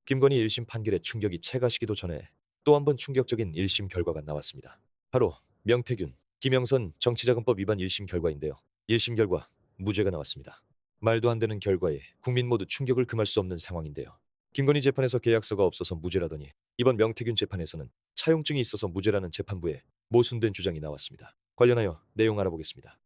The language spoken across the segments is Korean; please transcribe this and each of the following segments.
김건희 1심 판결의 충격이 채가시기도 전에 또 한 번 충격적인 1심 결과가 나왔습니다. 바로 명태균, 김영선 정치자금법 위반 1심 결과인데요. 1심 결과 무죄가 나왔습니다. 말도 안 되는 결과에 국민 모두 충격을 금할 수 없는 상황인데요. 김건희 재판에서 계약서가 없어서 무죄라더니 이번 명태균 재판에서는 차용증이 있어서 무죄라는 재판부의 모순된 주장이 나왔습니다. 관련하여 내용 알아보겠습니다.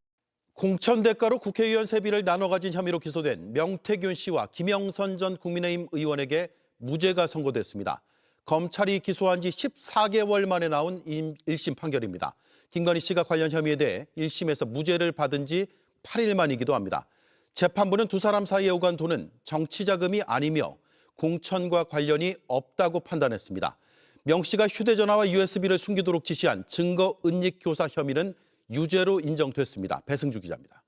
공천 대가로 국회의원 세비를 나눠 가진 혐의로 기소된 명태균 씨와 김영선 전 국민의힘 의원에게 무죄가 선고됐습니다. 검찰이 기소한 지 14개월 만에 나온 1심 판결입니다. 김건희 씨가 관련 혐의에 대해 1심에서 무죄를 받은 지 8일 만이기도 합니다. 재판부는 두 사람 사이에 오간 돈은 정치자금이 아니며 공천과 관련이 없다고 판단했습니다. 명 씨가 휴대전화와 USB를 숨기도록 지시한 증거 은닉 교사 혐의는 유죄로 인정됐습니다. 배승주 기자입니다.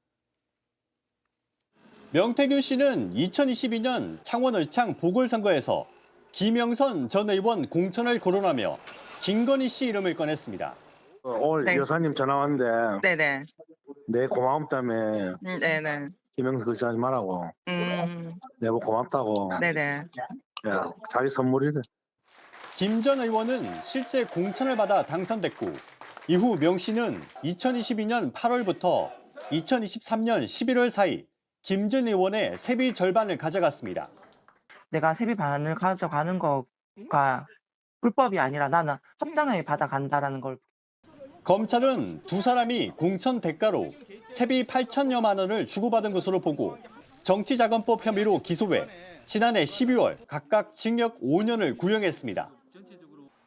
명태균 씨는 2022년 창원 을창 보궐선거에서 김영선 전 의원 공천을 거론하며 김건희 씨 이름을 꺼냈습니다. 오늘 네. 여사님 전화 왔는데 네네. 내 고마움다며 네네. 김영수 그렇게 하지 말라고 내보 고맙다고 네네. 야, 자기 선물이래. 김 전 의원은 실제 공천을 받아 당선됐고 이후 명 씨는 2022년 8월부터 2023년 11월 사이 김 전 의원의 세비 절반을 가져갔습니다. 내가 세비 반을 가져가는 거가 불법이 아니라 나는 합당하게 받아간다라는 걸. 검찰은 두 사람이 공천 대가로 세비 8천여만 원을 주고받은 것으로 보고 정치자금법 혐의로 기소해 지난해 12월 각각 징역 5년을 구형했습니다.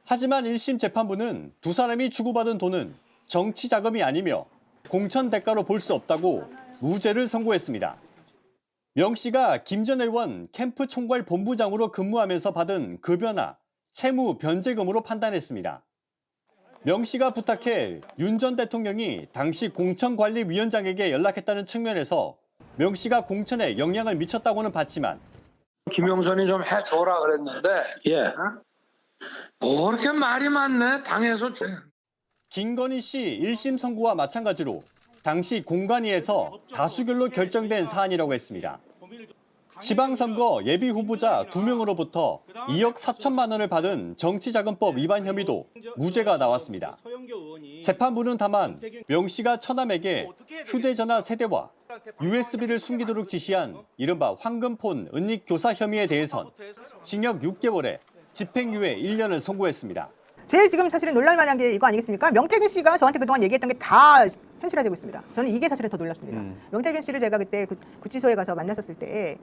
하지만 1심 재판부는 두 사람이 주고받은 돈은 정치자금이 아니며 공천 대가로 볼 수 없다고 무죄를 선고했습니다. 명 씨가 김 전 의원 캠프 총괄 본부장으로 근무하면서 받은 급여나 채무 변제금으로 판단했습니다. 명 씨가 부탁해 윤 전 대통령이 당시 공천관리위원장에게 연락했다는 측면에서 명 씨가 공천에 영향을 미쳤다고는 봤지만 김영선이 좀 해줘라 그랬는데 예. 뭐 그렇게 말이 많네 당에서. 김건희 씨 1심 선고와 마찬가지로 당시 공관위에서 다수결로 결정된 사안이라고 했습니다. 지방선거 예비 후보자 2명으로부터 2억 4천만 원을 받은 정치자금법 위반 혐의도 무죄가 나왔습니다. 재판부는 다만 명 씨가 처남에게 휴대전화 세대와 USB를 숨기도록 지시한 이른바 황금폰 은닉 교사 혐의에 대해선 징역 6개월에 집행유예 1년을 선고했습니다. 제일 지금 사실은 놀랄만한 게 이거 아니겠습니까? 명태균 씨가 저한테 그동안 얘기했던 게 다 현실화되고 있습니다. 저는 이게 사실은 더 놀랍습니다. 명태균 씨를 제가 그때 구치소에 가서 만났었을 때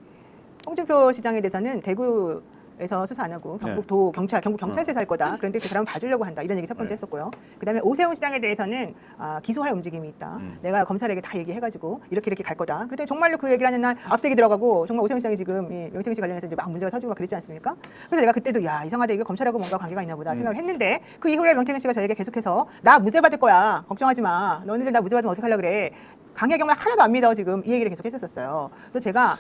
홍준표 시장에 대해서는 대구에서 수사 안 하고 경북 경찰서에서 할 거다. 그런데 그 사람은 봐주려고 한다. 이런 얘기 첫 번째 했었고요. 그다음에 오세훈 시장에 대해서는 기소할 움직임이 있다. 내가 검찰에게 다 얘기해가지고 이렇게 갈 거다. 그런데 정말로 그 얘기를 하는 날 앞세기 들어가고 정말 오세훈 시장이 지금 이 명태균 씨 관련해서 이제 막 문제가 터지고 막 그랬지 않습니까? 그래서 내가 그때도 야 이상하다 이게 검찰하고 뭔가 관계가 있나 보다 생각을 했는데 그 이후에 명태균 씨가 저에게 계속해서 나 무죄 받을 거야. 걱정하지 마. 너네들 나 무죄 받으면 어떡하려고 그래. 강의 경험 하나도 안 믿어 지금 이 얘기를 계속 했었어요. 그래서 제가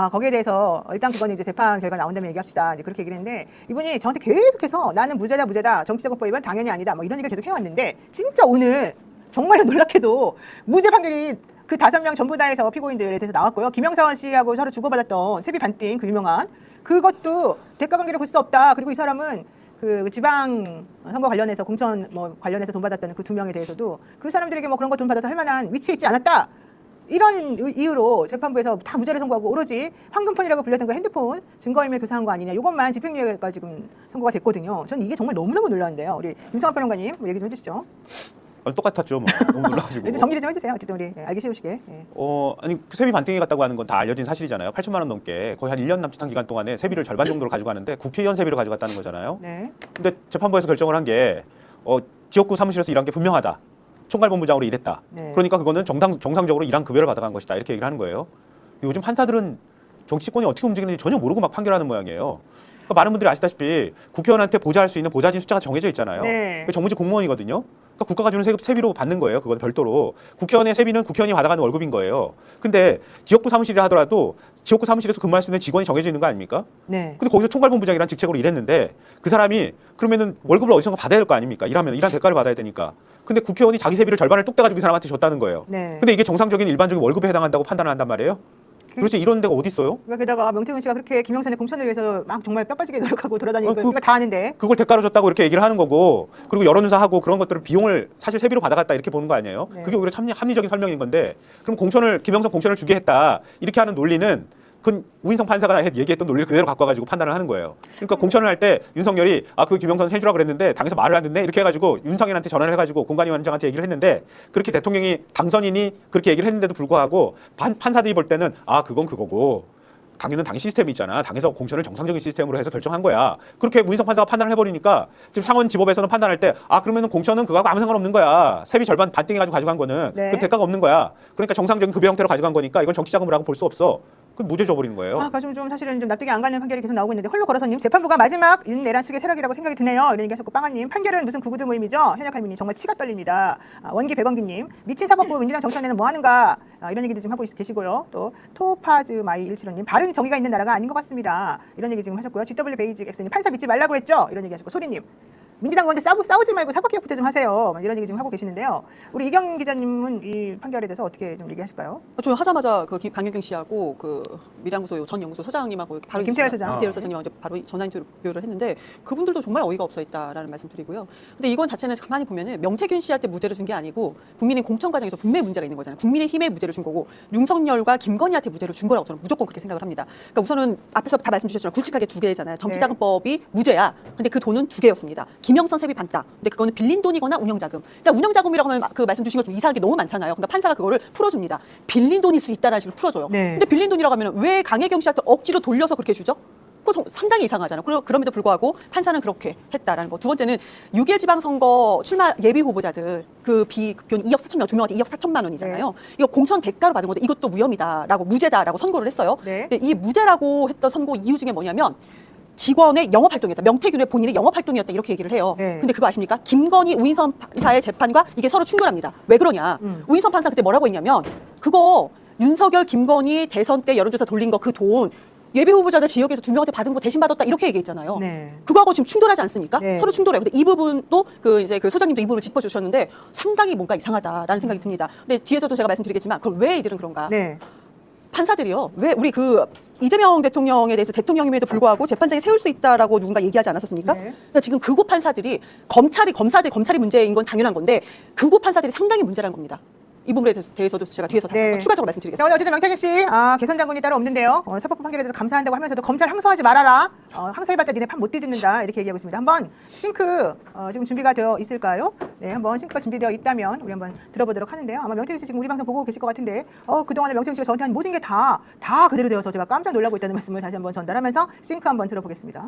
거기에 대해서 일단 그거는 이제 재판 결과 나온 다음에 얘기합시다. 이제 그렇게 얘기를 했는데 이분이 저한테 계속해서 나는 무죄다 정치자금법 위반 당연히 아니다 뭐 이런 얘기를 계속 해왔는데 진짜 오늘 정말로 놀랍게도 무죄 판결이 그 5명 전부 다 해서 피고인들에 대해서 나왔고요. 김영선 씨하고 서로 주고받았던 세비 반띵 그 유명한 그것도 대가 관계를 볼 수 없다. 그리고 이 사람은 그 지방 선거 관련해서 공천 뭐 관련해서 돈 받았던 그 2명에 대해서도 그 사람들에게 뭐 그런 거 돈 받아서 할 만한 위치에 있지 않았다. 이런 이유로 재판부에서 다 무죄를 선고하고 오로지 황금폰이라고 불렸던 그 핸드폰 증거인멸 교사한 거 아니냐. 이것만 집행유예가 지금 선고가 됐거든요. 저는 이게 정말 너무너무 놀라운데요. 우리 김성환 평론가님 뭐 얘기 좀 해주시죠. 똑같았죠. 뭐. 너무 놀라가지고. 좀 정리 좀 해주세요. 어쨌든 우리 알기 쉬우시게. 예. 아니 세비 반띵이 갔다고 하는 건 다 알려진 사실이잖아요. 8천만 원 넘게 거의 한 1년 남짓한 기간 동안에 세비를 절반 정도로 가져가는데 국회의원 세비를 가져갔다는 거잖아요. 네. 근데 재판부에서 결정을 한 게 지역구 사무실에서 일한 게 분명하다. 총괄본부장으로 일했다. 네. 그러니까 그거는 정상적으로 일한 급여를 받아간 것이다. 이렇게 얘기를 하는 거예요. 요즘 판사들은 정치권이 어떻게 움직이는지 전혀 모르고 막 판결하는 모양이에요. 그러니까 많은 분들이 아시다시피 국회의원한테 보좌할 수 있는 보좌진 숫자가 정해져 있잖아요. 네. 정무직 공무원이거든요. 그러니까 국가가 주는 세비로 받는 거예요. 그건 별도로. 국회의원의 세비는 국회의원이 받아가는 월급인 거예요. 근데 지역구 사무실이라 하더라도 지역구 사무실에서 근무할 수 있는 직원이 정해져 있는 거 아닙니까? 네. 근데 거기서 총괄본부장이라는 직책으로 일했는데 그 사람이 그러면은 월급을 어디선가 받아야 될 거 아닙니까? 일하면 일한 대가를 받아야 되니까. 근데 국회의원이 자기 세비를 절반을 뚝 떼가지고 이 사람한테 줬다는 거예요. 네. 근데 이게 정상적인 일반적인 월급에 해당한다고 판단을 한단 말이에요. 그렇지 이런 데가 어디 있어요? 그러니까 게다가 명태균 씨가 그렇게 김영선의 공천을 위해서 막 정말 뼈빠지게 노력하고 돌아다니는 그- 거 이거 다 아는데. 그걸 대가로 줬다고 이렇게 얘기를 하는 거고 그리고 여론조사하고 그런 것들을 비용을 사실 세비로 받아갔다 이렇게 보는 거 아니에요? 네. 그게 오히려 합리적인 설명인 건데 그럼 공천을 김영선 공천을 주게 했다 이렇게 하는 논리는 그 우인성 판사가 얘기했던 논리를 그대로 갖고 와가지고 판단을 하는 거예요. 그러니까 공천을 할 때 윤석열이 그 김영선 해주라 그랬는데 당에서 말을 안 듣네 이렇게 해가지고 윤석열한테 전화를 해가지고 공관위원장한테 얘기를 했는데 그렇게 대통령이 당선인이 그렇게 얘기를 했는데도 불구하고 판사들이 볼 때는 그건 그거고 당에는 당의 시스템이 있잖아. 당에서 공천을 정상적인 시스템으로 해서 결정한 거야. 그렇게 우인성 판사가 판단을 해버리니까 지금 상원지법에서는 판단할 때 그러면은 공천은 그거하고 아무 상관없는 거야. 세비 절반 반띵해가지고 가져간 거는 네. 그 대가가 없는 거야. 그러니까 정상적인 급여 형태로 가져간 거니까 이건 정치자금이라고 볼 수 없어. 그건 무죄 줘버리는 거예요. 좀 사실은 좀 납득이 안 가는 판결이 계속 나오고 있는데 홀로 걸어서님 재판부가 마지막 윤내란 측의 세력이라고 생각이 드네요. 이런 얘기하셨고 빵아님 판결은 무슨 구구두 모임이죠? 현역할미님 정말 치가 떨립니다. 원기 백원기님 미친 사법부 민주당 정치원에는 뭐 하는가? 이런 얘기도 지금 하고 계시고요. 또 토파즈 마이 175님 바른 정의가 있는 나라가 아닌 것 같습니다. 이런 얘기 지금 하셨고요. GW 베이직 X님 판사 믿지 말라고 했죠? 이런 얘기 하셨고 소리님 민주당 의원들 싸우지 말고 사법개혁부터 좀 하세요. 이런 얘기 지금 하고 계시는데요. 우리 이경 기자님은 이 판결에 대해서 어떻게 좀 얘기하실까요? 저 하자마자 그 강효경 씨하고 그 미량구소 전 연구소 소장님하고 이렇게 바로 김태열 소장. 김태열 소장님하고 바로 전화 인터뷰를 했는데 그분들도 정말 어이가 없어했다라는 말씀드리고요. 근데 이건 자체는 가만히 보면은 명태균 씨한테 무죄를 준 게 아니고 국민의 공천 과정에서 분명히 문제가 있는 거잖아요. 국민의힘에 무죄를 준 거고 윤석열과 김건희한테 무죄를 준 거라고 저는 무조건 그렇게 생각을 합니다. 그러니까 우선은 앞에서 다 말씀 주셨지만 굵직하게 두 개잖아요. 정치자금법이 무죄야. 근데 그 돈은 두 개였습니다. 김영선 세비 반다. 근데 그거는 빌린 돈이거나 운영자금. 그러니까 운영자금이라고 하면 그 말씀 주신 것 좀 이상한 게 너무 많잖아요. 그러니까 판사가 그거를 풀어줍니다. 빌린 돈일 수 있다라는 식으로 풀어줘요. 네. 근데 빌린 돈이라고 하면 왜 강혜경 씨한테 억지로 돌려서 그렇게 주죠? 그거 상당히 이상하잖아요. 그럼에도 불구하고 판사는 그렇게 했다라는 거. 두 번째는 6.1 지방선거 출마 예비 후보자들 그 비급여는 2억 4천 명, 두 명한테 2억 4천만 원이잖아요. 이거 공천 대가로 받은 건데 이것도 무혐의다라고 무죄다라고 선고를 했어요. 네. 근데 이 무죄라고 했던 선고 이유 중에 뭐냐면 직원의 영업활동이었다. 명태균의 본인의 영업활동이었다. 이렇게 얘기를 해요. 네. 근데 그거 아십니까? 김건희 우인선 판사의 재판과 이게 서로 충돌합니다. 왜 그러냐. 우인선 판사 그때 뭐라고 했냐면 그거 윤석열 김건희 대선 때 여론조사 돌린 거 그 돈 예비 후보자들 지역에서 두 명한테 받은 거 대신 받았다 이렇게 얘기했잖아요. 네. 그거하고 지금 충돌하지 않습니까? 네. 서로 충돌해요. 근데 이 부분도 그 소장님도 이 부분을 짚어주셨는데 상당히 뭔가 이상하다라는 생각이 듭니다. 근데 뒤에서도 제가 말씀드리겠지만 그럼 왜 이들은 그런가? 네. 판사들이요. 왜 우리 그 이재명 대통령에 대해서 대통령임에도 불구하고 재판장에 세울 수 있다라고 누군가 얘기하지 않았었습니까? 네. 그러니까 지금 극우 판사들이 검찰이 문제인 건 당연한 건데 극우 판사들이 상당히 문제라는 겁니다. 이 부분에 대해서도 제가 뒤에서 다시 네. 한번 추가적으로 자, 말씀드리겠습니다. 오늘 어쨌든 명태균 씨, 개선 장군이 따로 없는데요. 사법부 판결에 대해서 감사한다고 하면서도 검찰 항소하지 말아라. 항소해봤자 니네 판 못 뒤집는다. 이렇게 얘기하고 있습니다. 한번 싱크 지금 준비가 되어 있을까요? 네, 한번 싱크가 준비되어 있다면 우리 한번 들어보도록 하는데요. 아마 명태균 씨 지금 우리 방송 보고 계실 것 같은데 그동안에 명태균 씨가 저한테 한 모든 게 다 그대로 되어서 제가 깜짝 놀라고 있다는 말씀을 다시 한번 전달하면서 싱크 한번 들어보겠습니다.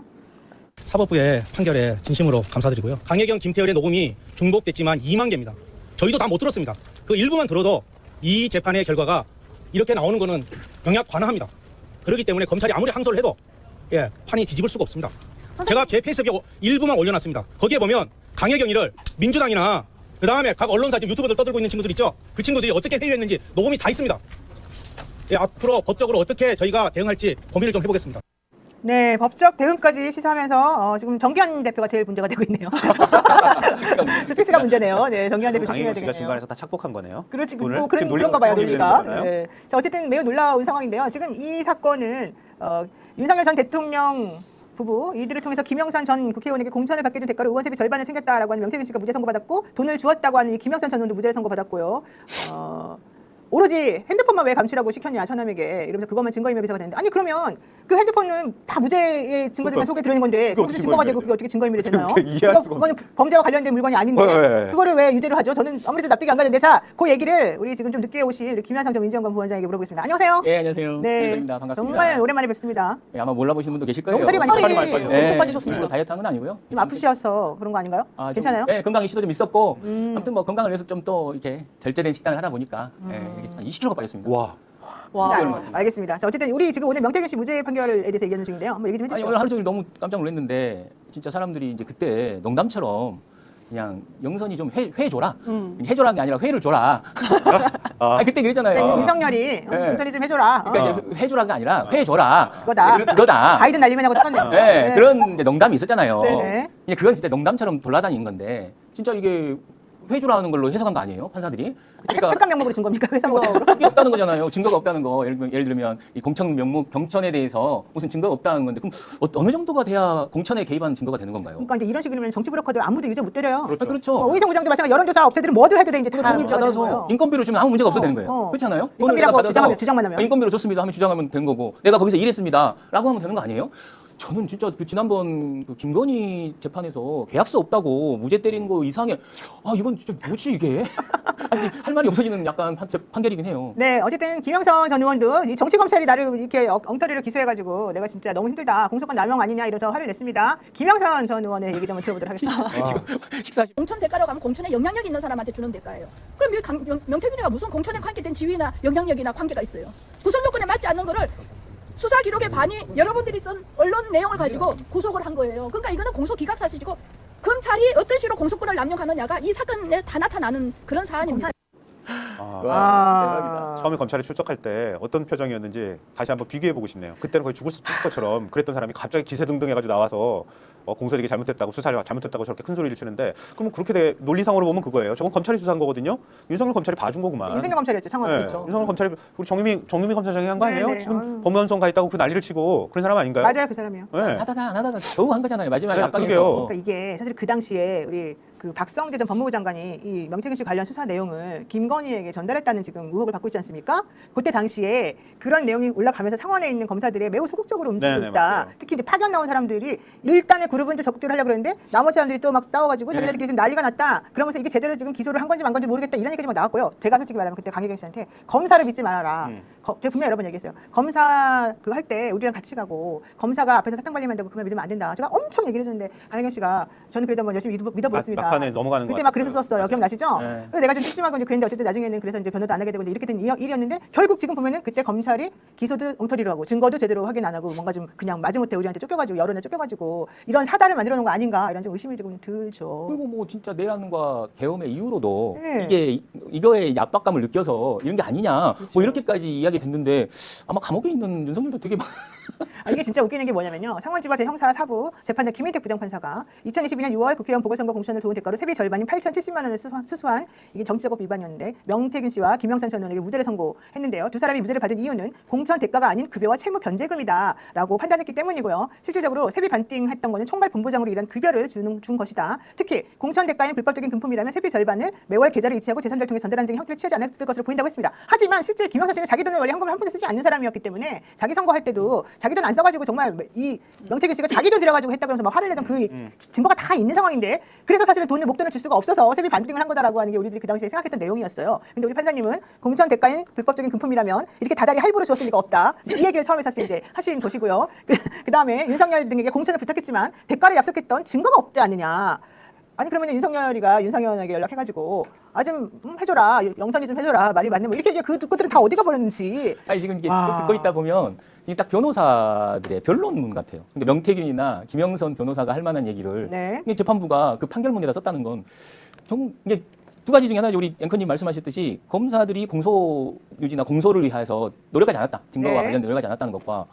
사법부의 판결에 진심으로 감사드리고요. 강혜경, 김태열의 녹음이 중복됐지만 2만 개입니다. 저희도 다 못 들었습니다. 그 일부만 들어도 이 재판의 결과가 이렇게 나오는 거는 명약 관화합니다. 그렇기 때문에 검찰이 아무리 항소를 해도 판이 뒤집을 수가 없습니다. 제가 제 페이스북에 일부만 올려놨습니다. 거기에 보면 강혜경이를 민주당이나 그 다음에 각 언론사 지금 유튜버들 떠들고 있는 친구들 있죠? 그 친구들이 어떻게 회유했는지 녹음이 다 있습니다. 앞으로 법적으로 어떻게 저희가 대응할지 고민을 좀 해보겠습니다. 네, 법적 대응까지 시사하면서 지금 정기현 대표가 제일 문제가 되고 있네요. 스피스가 문제네요. 네, 정기현 대표 조심해야 강혜경 씨가 되겠네요. 중간에서 다 착복한 거네요. 그렇지, 오늘 뭐 지금 그런가 봐요, 논리가. 거잖아요. 네. 자, 어쨌든 매우 놀라운 상황인데요. 지금 이 사건은 윤석열 전 대통령 부부 이들을 통해서 김영선 전 국회의원에게 공천을 받게 된 대가로 의원세비 절반을 챙겼다라고 하는 명태균 씨가 무죄 선고받았고 돈을 주었다고 하는 이 김영선 전 의원도 무죄를 선고받았고요. 오로지 핸드폰만 왜 감추라고 시켰냐 처남에게 이러면서 그것만 증거인멸 기소가 되는데 아니 그러면 그 핸드폰은 다 무죄의 증거들만 속에 들어있는 건데 그게 거기서 어떻게 증거가 증거인멸이 되고 그게 어떻게 증거인멸이 되나요? 이해할 수가 그거는 범죄와 관련된 물건이 아닌데 네. 그거를 왜 유죄를 하죠? 저는 아무래도 납득이 안 가는데 자, 그 얘기를 우리 지금 좀 늦게 오신 우리 김현상 전 민정관 부원장에게 물어보겠습니다. 안녕하세요. 예, 안녕하세요. 네, 김현상입니다. 반갑습니다. 정말 오랜만에 뵙습니다. 예, 아마 몰라보시는 분도 계실 거예요. 너무 살이 많이 많이 예, 빠지셨습니다. 물론 다이어트 한 건 아니고요. 좀 아프셔서 그런 거 아닌가요? 좀, 괜찮아요? 예, 건강 이슈도 좀 있었고 아무튼 뭐 건강을 위해서 좀 또 이렇게 절제된 식단을 하다 보니까 이렇게 한 20kg가 빠졌습니다. 와. 네, 알겠습니다. 자, 어쨌든 우리 지금 오늘 명태균 씨 무죄 판결에 대해서 얘기하는 중인데요. 한번 얘기 좀 아니, 해주시죠. 오늘 하루 종일 너무 깜짝 놀랐는데 진짜 사람들이 이제 그때 농담처럼 그냥 영선이 좀 회 줘라. 해줘라는 게 아니라 회를 줘라. 아니, 그때 그랬잖아요. 윤석열이 윤석열이 좀 해줘라. 그러니까 이제 회주라가 아니라 회 줘라. 그거다. 그거다. 바이든 날리면 하고 똑같네요. 네, 그런 이제 농담이 있었잖아요. 네네. 그건 진짜 농담처럼 돌아다니는 건데 진짜 이게 회주라는 걸로 해석한 거 아니에요? 판사들이? 그러니까 택한 명목으로 준 겁니까? 회사 증거가 목적으로? 없다는 거잖아요. 증거가 없다는 거. 예를 들면 이 공천 명목 경천에 대해서 무슨 증거가 없다는 건데 그럼 어느 정도가 돼야 공천에 개입한 증거가 되는 건가요? 그러니까 이제 이런 식이면 정치 브로커들 아무도 유죄 못 때려요. 그렇죠. 오인성 부장도 마찬가지 여론조사 업체들은 뭐도 해도 돼 이제 다 돈을 문제가 되는 받아서 거예요. 인건비로 주면 아무 문제가 없어도 되는 거예요. 그렇지 않아요? 돈을 내가 인건비라고 받아서 주장만 하면 인건비로 줬습니다 하면 주장하면 되는 거고 내가 거기서 일했습니다라고 하면 되는 거 아니에요? 저는 진짜 그 지난번 그 김건희 재판에서 계약서 없다고 무죄 때린 거 이상해. 아 이건 진짜 뭐지 이게? 아니 할 말이 없어지는 약간 판결이긴 해요. 네, 어쨌든 김영선 전 의원도 이 정치 검찰이 나를 이렇게 엉터리로 기소해가지고 내가 진짜 너무 힘들다. 공소권 남용 아니냐 이러면서 화를 냈습니다. 김영선 전 의원의 얘기도 한번 들어보도록 하겠습니다. 식사 공천 대가로 가면 공천에 영향력 있는 사람한테 주는 대가예요. 그럼 이 명태균이가 무슨 공천에 관계된 지위나 영향력이나 관계가 있어요. 구성 요건에 맞지 않는 거를 수사 기록의 반이 여러분들이 쓴 언론 내용을 가지고 구속을 한 거예요. 그러니까 이거는 공소 기각 사실이고 검찰이 어떤 식으로 공소권을 남용하느냐가 이 사건에 다 나타나는 그런 사안입니다. 대박이다. 처음에 검찰에 출석할 때 어떤 표정이었는지 다시 한번 비교해보고 싶네요. 그때는 거의 죽을 것처럼 그랬던 사람이 갑자기 기세등등해가지고 나와서 공소되게 잘못했다고 수사를 잘못했다고 저렇게 큰 소리를 치는데 그럼 그렇게 논리상으로 보면 그거예요. 저건 검찰이 수사한 거거든요. 윤석열 검찰이 봐준 거구만. 윤석열 검찰이었죠, 창원. 네. 그렇죠. 윤석열 검찰이 우리 정유미 검사장이 한 거 아니에요? 네네. 지금 법무연수원 가 있다고 그 난리를 치고 그런 사람 아닌가요? 맞아요, 그 사람이요. 네. 하다가 안 하다가 겨우 한 거잖아요. 마지막에 네, 압박에서. 그러게요. 그러니까 이게 사실 그 당시에 우리 그 박성재 전 법무부 장관이 이 명태균 씨 관련 수사 내용을 김건희에게 전달했다는 지금 의혹을 받고 있지 않습니까? 그때 당시에 그런 내용이 올라가면서 창원에 있는 검사들이 매우 소극적으로 움직이고 네네, 있다. 맞아요. 특히 이제 파견 나온 사람들이 일단의 그룹은 좀 적극적으로 하려고 그랬는데 나머지 사람들이 또 막 싸워가지고 자기네들끼리 지금 난리가 났다. 그러면서 이게 제대로 지금 기소를 한 건지 만 건지 모르겠다 이런 얘기가 막 나왔고요. 제가 솔직히 말하면 그때 강혜경 씨한테 검사를 믿지 말아라. 제가 분명히 여러 번 얘기했어요. 검사 그거 할 때 우리랑 같이 가고 검사가 앞에서 사탕 발리면 되고 그만 믿으면 안 된다. 제가 엄청 얘기를 해줬는데 강혜경 씨가 저는 그래도 한번 열심히 믿어보겠습니다. 막판에 넘어가는 거 그때 막 그랬었어요. 기억나시죠? 네. 그래서 내가 좀 찝찝하고 이제 그랬는데 어쨌든 나중에는 그래서 이제 변호도 안 하게 되고 이제 이렇게 된 일이었는데 결국 지금 보면은 그때 검찰이 기소도 엉터리로 하고 증거도 제대로 확인 안 하고 뭔가 좀 그냥 마지못해 우리한테 쫓겨가지고 여론에 쫓겨가지고 이런 사단을 만들어 놓은 거 아닌가 이런 좀 의심이 조금 들죠. 그리고 뭐 진짜 내란과 계엄의 이후로도 네. 이거에 압박감을 느껴서 이런 게 아니냐 뭐 이렇게까지 이야기 됐는데 아마 감옥에 있는 윤석열도 되게 이게 진짜 웃기는 게 뭐냐면요. 상원지법 형사 4부 재판장 김인택 부장판사가 2022년 6월 국회의원 보궐선거 공천을 도운 대가로 세비 절반인 8,070만 원을 수수한 이게 정치자금 위반이었는데 명태균 씨와 김영선 전 의원에게 무죄를 선고했는데 두 사람이 무죄를 받은 이유는 공천 대가가 아닌 급여와 채무 변제금이다라고 판단했기 때문이고요. 실질적으로 세비 반띵했던 거는 총괄 본부장으로 일한 급여를 준 것이다. 특히 공천 대가인 불법적인 금품이라면 세비 절반을 매월 계좌를 이체하고 재산자를 통해 전달하는 등의 형태를 취하지 않았을 것으로 보인다고 했습니다. 하지만 실제 김영선 씨는 자기 돈을 원래 현금을 한 푼도 쓰지 않는 사람이었기 때문에 자기 선거할 때도 자기 돈 안 써가지고 정말 이 명태균 씨가 자기 돈 들여가지고 했다 그러면서 막 화를 내던 그 증거가 다 있는 상황인데 그래서 사실은 목돈을 줄 수가 없어서 세비 반띵을 한 거다라고 하는 게 우리들이 그 당시에 생각했던 내용이었어요. 근데 우리 판사님은 공천 대가인 불법적인 금품이라면 이렇게 다달이 할부로 주었을 리가 없다. 이 얘기를 처음에 사실 이제 하신 것이고요. 그다음에 윤석열 등에게 공천을 부탁했지만 대가를 약속했던 증거가 없지 않느냐. 아니 그러면 윤석열이가 윤상현에게 연락해가지고 좀 해줘라 영선이 좀 해줘라 말이 맞는 뭐 이렇게 얘기 그 것들은 다 어디가 버렸는지. 아니 지금 이게 듣고 있다 보면 이게 딱 변호사들의 변론문 같아요. 그러니까 명태균이나 김영선 변호사가 할 만한 얘기를 이게 재판부가 그 판결문에다 썼다는 건 좀 이게 두 가지 중에 하나죠. 우리 앵커님 말씀하셨듯이 검사들이 공소 유지나 공소를 위해서 노력하지 않았다. 증거와 관련된 노력하지 않았다는 것과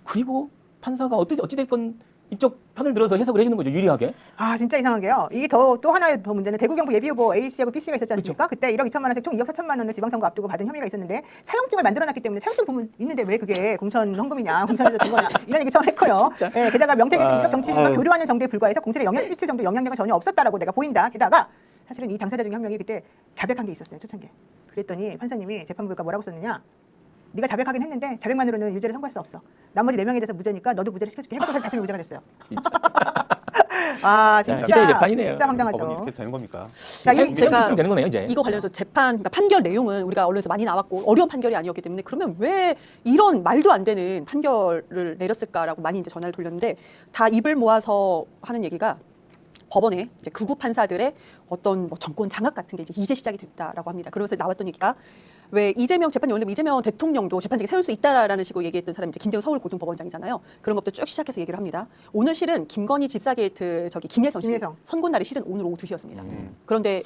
그리고 판사가 어찌됐건 이쪽 편을 들어서 해석을 해주는 거죠. 유리하게. 진짜 이상한 게요. 이게 또 하나의 더 문제는 대구경북 예비후보 A씨하고 B씨가 있었지 않습니까? 그때 1억 2천만 원씩 총 2억 4천만 원을 지방선거 앞두고 받은 혐의가 있었는데 사용증을 만들어놨기 때문에 사용증 보면 있는데 왜 그게 공천 헌금이냐 공천에서 된 거냐 이런 얘기 처음 했고요. 게다가 명태균 씨가 정치인과 교류하는 정도에 불과해서 공천에 영향을 끼칠 정도 영향력은 전혀 없었다라고 내가 보인다. 게다가 사실은 이 당사자 중에 한 명이 그때 자백한 게 있었어요. 초창기에. 그랬더니 판사님이 재판부가 뭐라고 썼느냐. 네가 자백하긴 했는데 자백만으로는 유죄를 선고할 수 없어. 나머지 4명에 대해서 무죄니까 너도 무죄를 시켜줄게. 해놓고 자신이 무죄가 됐어요. 진짜. 진짜 기대의 재판이네요. 진짜 황당하죠. 법원이 이렇게 되는 겁니까? 자, 제가 되는 거네요, 이제. 이거 관련해서 재판, 그러니까 판결 내용은 우리가 언론에서 많이 나왔고 어려운 판결이 아니었기 때문에 그러면 왜 이런 말도 안 되는 판결을 내렸을까라고 많이 이제 전화를 돌렸는데 다 입을 모아서 하는 얘기가 법원에 이제 극우 판사들의 어떤 뭐 정권 장악 같은 게 이제 시작이 됐다라고 합니다. 그러면서 나왔던 얘기가 왜 이재명 재판이 원래 이재명 대통령도 재판장에 세울 수 있다라는 식으로 얘기했던 사람이 이제 김대우 서울고등법원장이잖아요. 그런 것도 쭉 시작해서 얘기를 합니다. 오늘 실은 김건희 집사 게이트 김예선 씨 선고 날이 실은 오늘 오후 2시였습니다. 그런데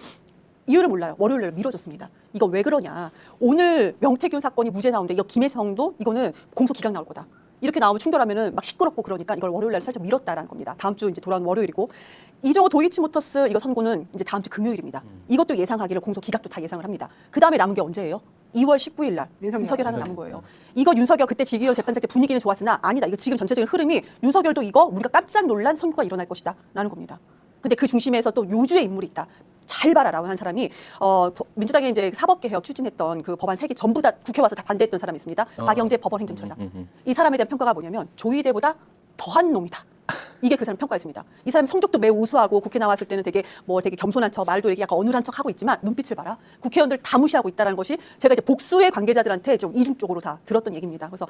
이유를 몰라요. 월요일에 미뤄졌습니다. 이거 왜 그러냐. 오늘 명태균 사건이 무죄 나오는데 이거 김혜성도 이거는 공소 기각 나올 거다. 이렇게 나오면 충돌하면은 막 시끄럽고 그러니까 이걸 월요일 날 살짝 미뤘다라는 겁니다. 다음 주 이제 돌아온 월요일이고 이정호 도이치모터스 이거 선고는 이제 다음 주 금요일입니다. 이것도 예상하기를 공소 기각도 다 예상을 합니다. 그 다음에 남은 게 언제예요? 2월 19일 날 윤석열 하나 남은 거예요. 이거 윤석열 그때 지기현 재판장 때 분위기는 좋았으나 아니다. 이거 지금 전체적인 흐름이 윤석열도 이거 우리가 깜짝 놀란 선고가 일어날 것이다 라는 겁니다. 근데 그 중심에서 또 요주의 인물이 있다. 잘 봐라라고 한 사람이 민주당이 이제 사법개혁 추진했던 그 법안 3개 전부 다 국회 와서 다 반대했던 사람이 있습니다. 박영재 법원행정처장. 이 사람에 대한 평가가 뭐냐면 조희대보다 더한 놈이다. 이게 그 사람 평가였습니다. 이 사람 성적도 매우 우수하고 국회 나왔을 때는 되게 겸손한 척, 말도 되게 약간 어눌한 척 하고 있지만 눈빛을 봐라. 국회의원들 다 무시하고 있다는 것이 제가 이제 복수의 관계자들한테 좀 이중적으로 다 들었던 얘기입니다. 그래서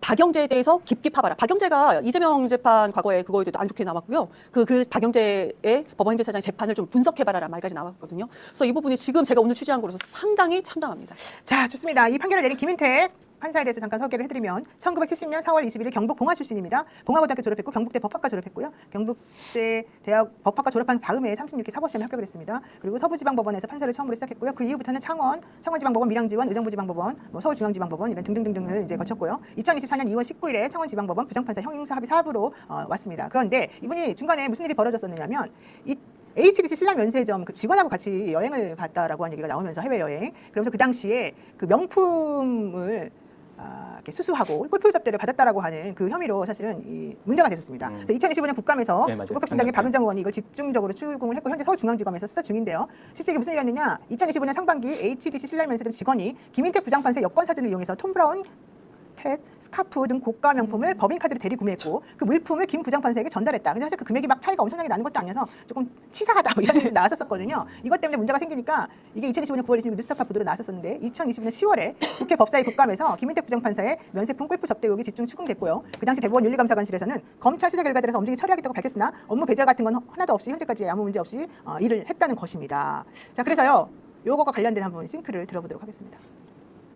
박영재에 대해서 깊게 파봐라. 박영재가 이재명 재판 과거에 그거에 대해서 안 좋게 나왔고요. 그 박영재의 법원행정처장 재판을 좀 분석해봐라라는 말까지 나왔거든요. 그래서 이 부분이 지금 제가 오늘 취재한 거로서 상당히 참담합니다. 자, 좋습니다. 이 판결을 내린 김인택 판사에 대해서 잠깐 소개를 해드리면 1970년 4월 21일 경북 봉화 출신입니다. 봉화고등학교 졸업했고 경북대 법학과 졸업했고요. 경북대 대학 법학과 졸업한 다음에 36기 사법시험에 합격을 했습니다. 그리고 서부지방법원에서 판사를 처음으로 시작했고요. 그 이후부터는 창원지방법원, 밀양지원, 의정부지방법원, 서울중앙지방법원 이런 등등등등을 이제 거쳤고요. 2024년 2월 19일에 창원지방법원 부장판사 형용사 합의 사업으로 왔습니다. 그런데 이분이 중간에 무슨 일이 벌어졌었느냐면 이 HDC 신라면세점 그 직원하고 같이 여행을 갔다라고 하는 얘기가 나오면서 해외여행. 그러면서 그 당시에 그 명품을 이렇게 수수하고 골프 접대를 받았다라고 하는 그 혐의로 사실은 이 문제가 됐었습니다. 그래서 2025년 국감에서 국회혁신당의 박은정 의원이 이걸 집중적으로 추궁을 했고 현재 서울중앙지검에서 수사 중인데요. 실제 이게 무슨 일이었느냐? 2025년 상반기 HDC 신라면세점 직원이 김인택 부장판사의 여권 사진을 이용해서 톰 브라운 펫, 스카프 등 고가 명품을 법인카드로 대리 구매했고 그 물품을 김 부장판사에게 전달했다. 근데 사실 그 금액이 막 차이가 엄청나게 나는 것도 아니어서 조금 치사하다 뭐 이런 얘기 나왔었거든요. 이것 때문에 문제가 생기니까 이게 2025년 9월 26일 뉴스타파 보도로 나왔었는데 2025년 10월에 국회 법사위 국감에서 김인택 부장판사의 면세품 골프 접대 의혹이 집중 추궁됐고요. 그 당시 대법원 윤리감사관실에서는 검찰 수사 결과들에서 엄중히 처리하겠다고 밝혔으나 업무 배제 같은 건 하나도 없이 현재까지 아무 문제 없이 일을 했다는 것입니다. 자, 그래서요. 요거가 관련된 한번 싱크를 들어보도록 하겠습니다.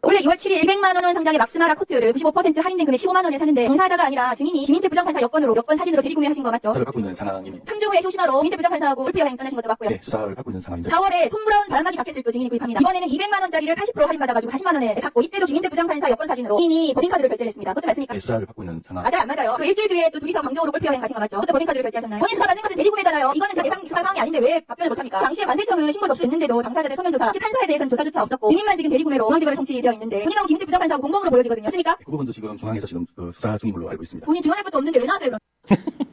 올해 2월 7일 100만 원 상당의 막스마라 코트를 95% 할인된 금액 15만 원에 샀는데 종사자가 아니라 증인이 김인택 부장판사 여권 사진으로 대리구매하신 거 맞죠? 수사를 받고 있는 상황입니다. 3주 후에 효시마로 김인택 부장판사하고 골프 여행 떠나신 것도 맞고요. 네, 수사를 받고 있는 상황입니다. 4월에 톰 브라운 바람막이 자켓을 또 증인이 구입합니다. 이번에는 200만 원짜리를 80% 할인받아가지고 40만 원에 샀고 이때도 김인택 부장판사 여권 사진으로 증인이 법인카드를 결제를 했습니다. 그것도 맞습니까? 네, 수사를 받고 있는 상황. 맞아요, 안 맞아요? 그 일주일 뒤에 또 둘이서 광저우로 골프 여행 가신 거 맞죠? 그것도 법인카드를 결제하셨나요? 본인 수사 받는 것은 대리구매잖아요. 이거는 다 예상 수사 상황이 아닌데 왜 답변을 못합니까? 당시에 만세청은 신고 접수했는데도 당사자들 서면 조사, 판사에 대해서는 조사조차 없었고 증인만 지금 대리구매로 중앙지검에 송치되어 있는데 본인하고 김인택 부장판사하고 공범으로 보여지거든요. 맞습니까? 그 부분도 지금 중앙에서 지금 수사 중인 걸로 알고 있습니다. 본인 증언할 것도 없는데 왜 나왔어요, 그럼?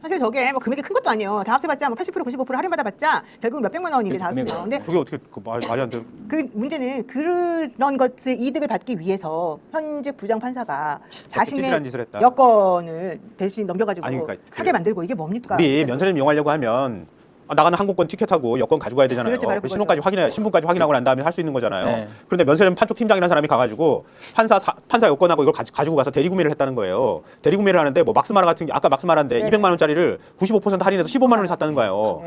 사실 저게 뭐 금액이 큰 것도 아니에요. 다 합쳐봤자 뭐 80% 95% 할인받아봤자 결국 몇백만 원이 다 합치면. 근데 그게 어떻게 말이 안 돼? 그 문제는 그런 것의 이득을 받기 위해서 현직 부장 판사가 자신의 짓을 했다. 여권을 대신 넘겨가지고 아니, 그러니까 사게 만들고 이게 뭡니까? 우리 면세점 이용하려고 하면 나가는 항공권 티켓하고 여권 가지고 가야 되잖아요. 신분까지 확인하고 난 다음에 할 수 있는 거잖아요. 네. 그런데 면세점 판촉 팀장이라는 사람이 가가지고 판사 여권하고 이걸 가지고 가서 대리구매를 했다는 거예요. 대리구매를 하는데 뭐 막스마라 같은 게 아까 막스마라인데 200만 원짜리를 95% 할인해서 15만 원을 샀다는 거예요.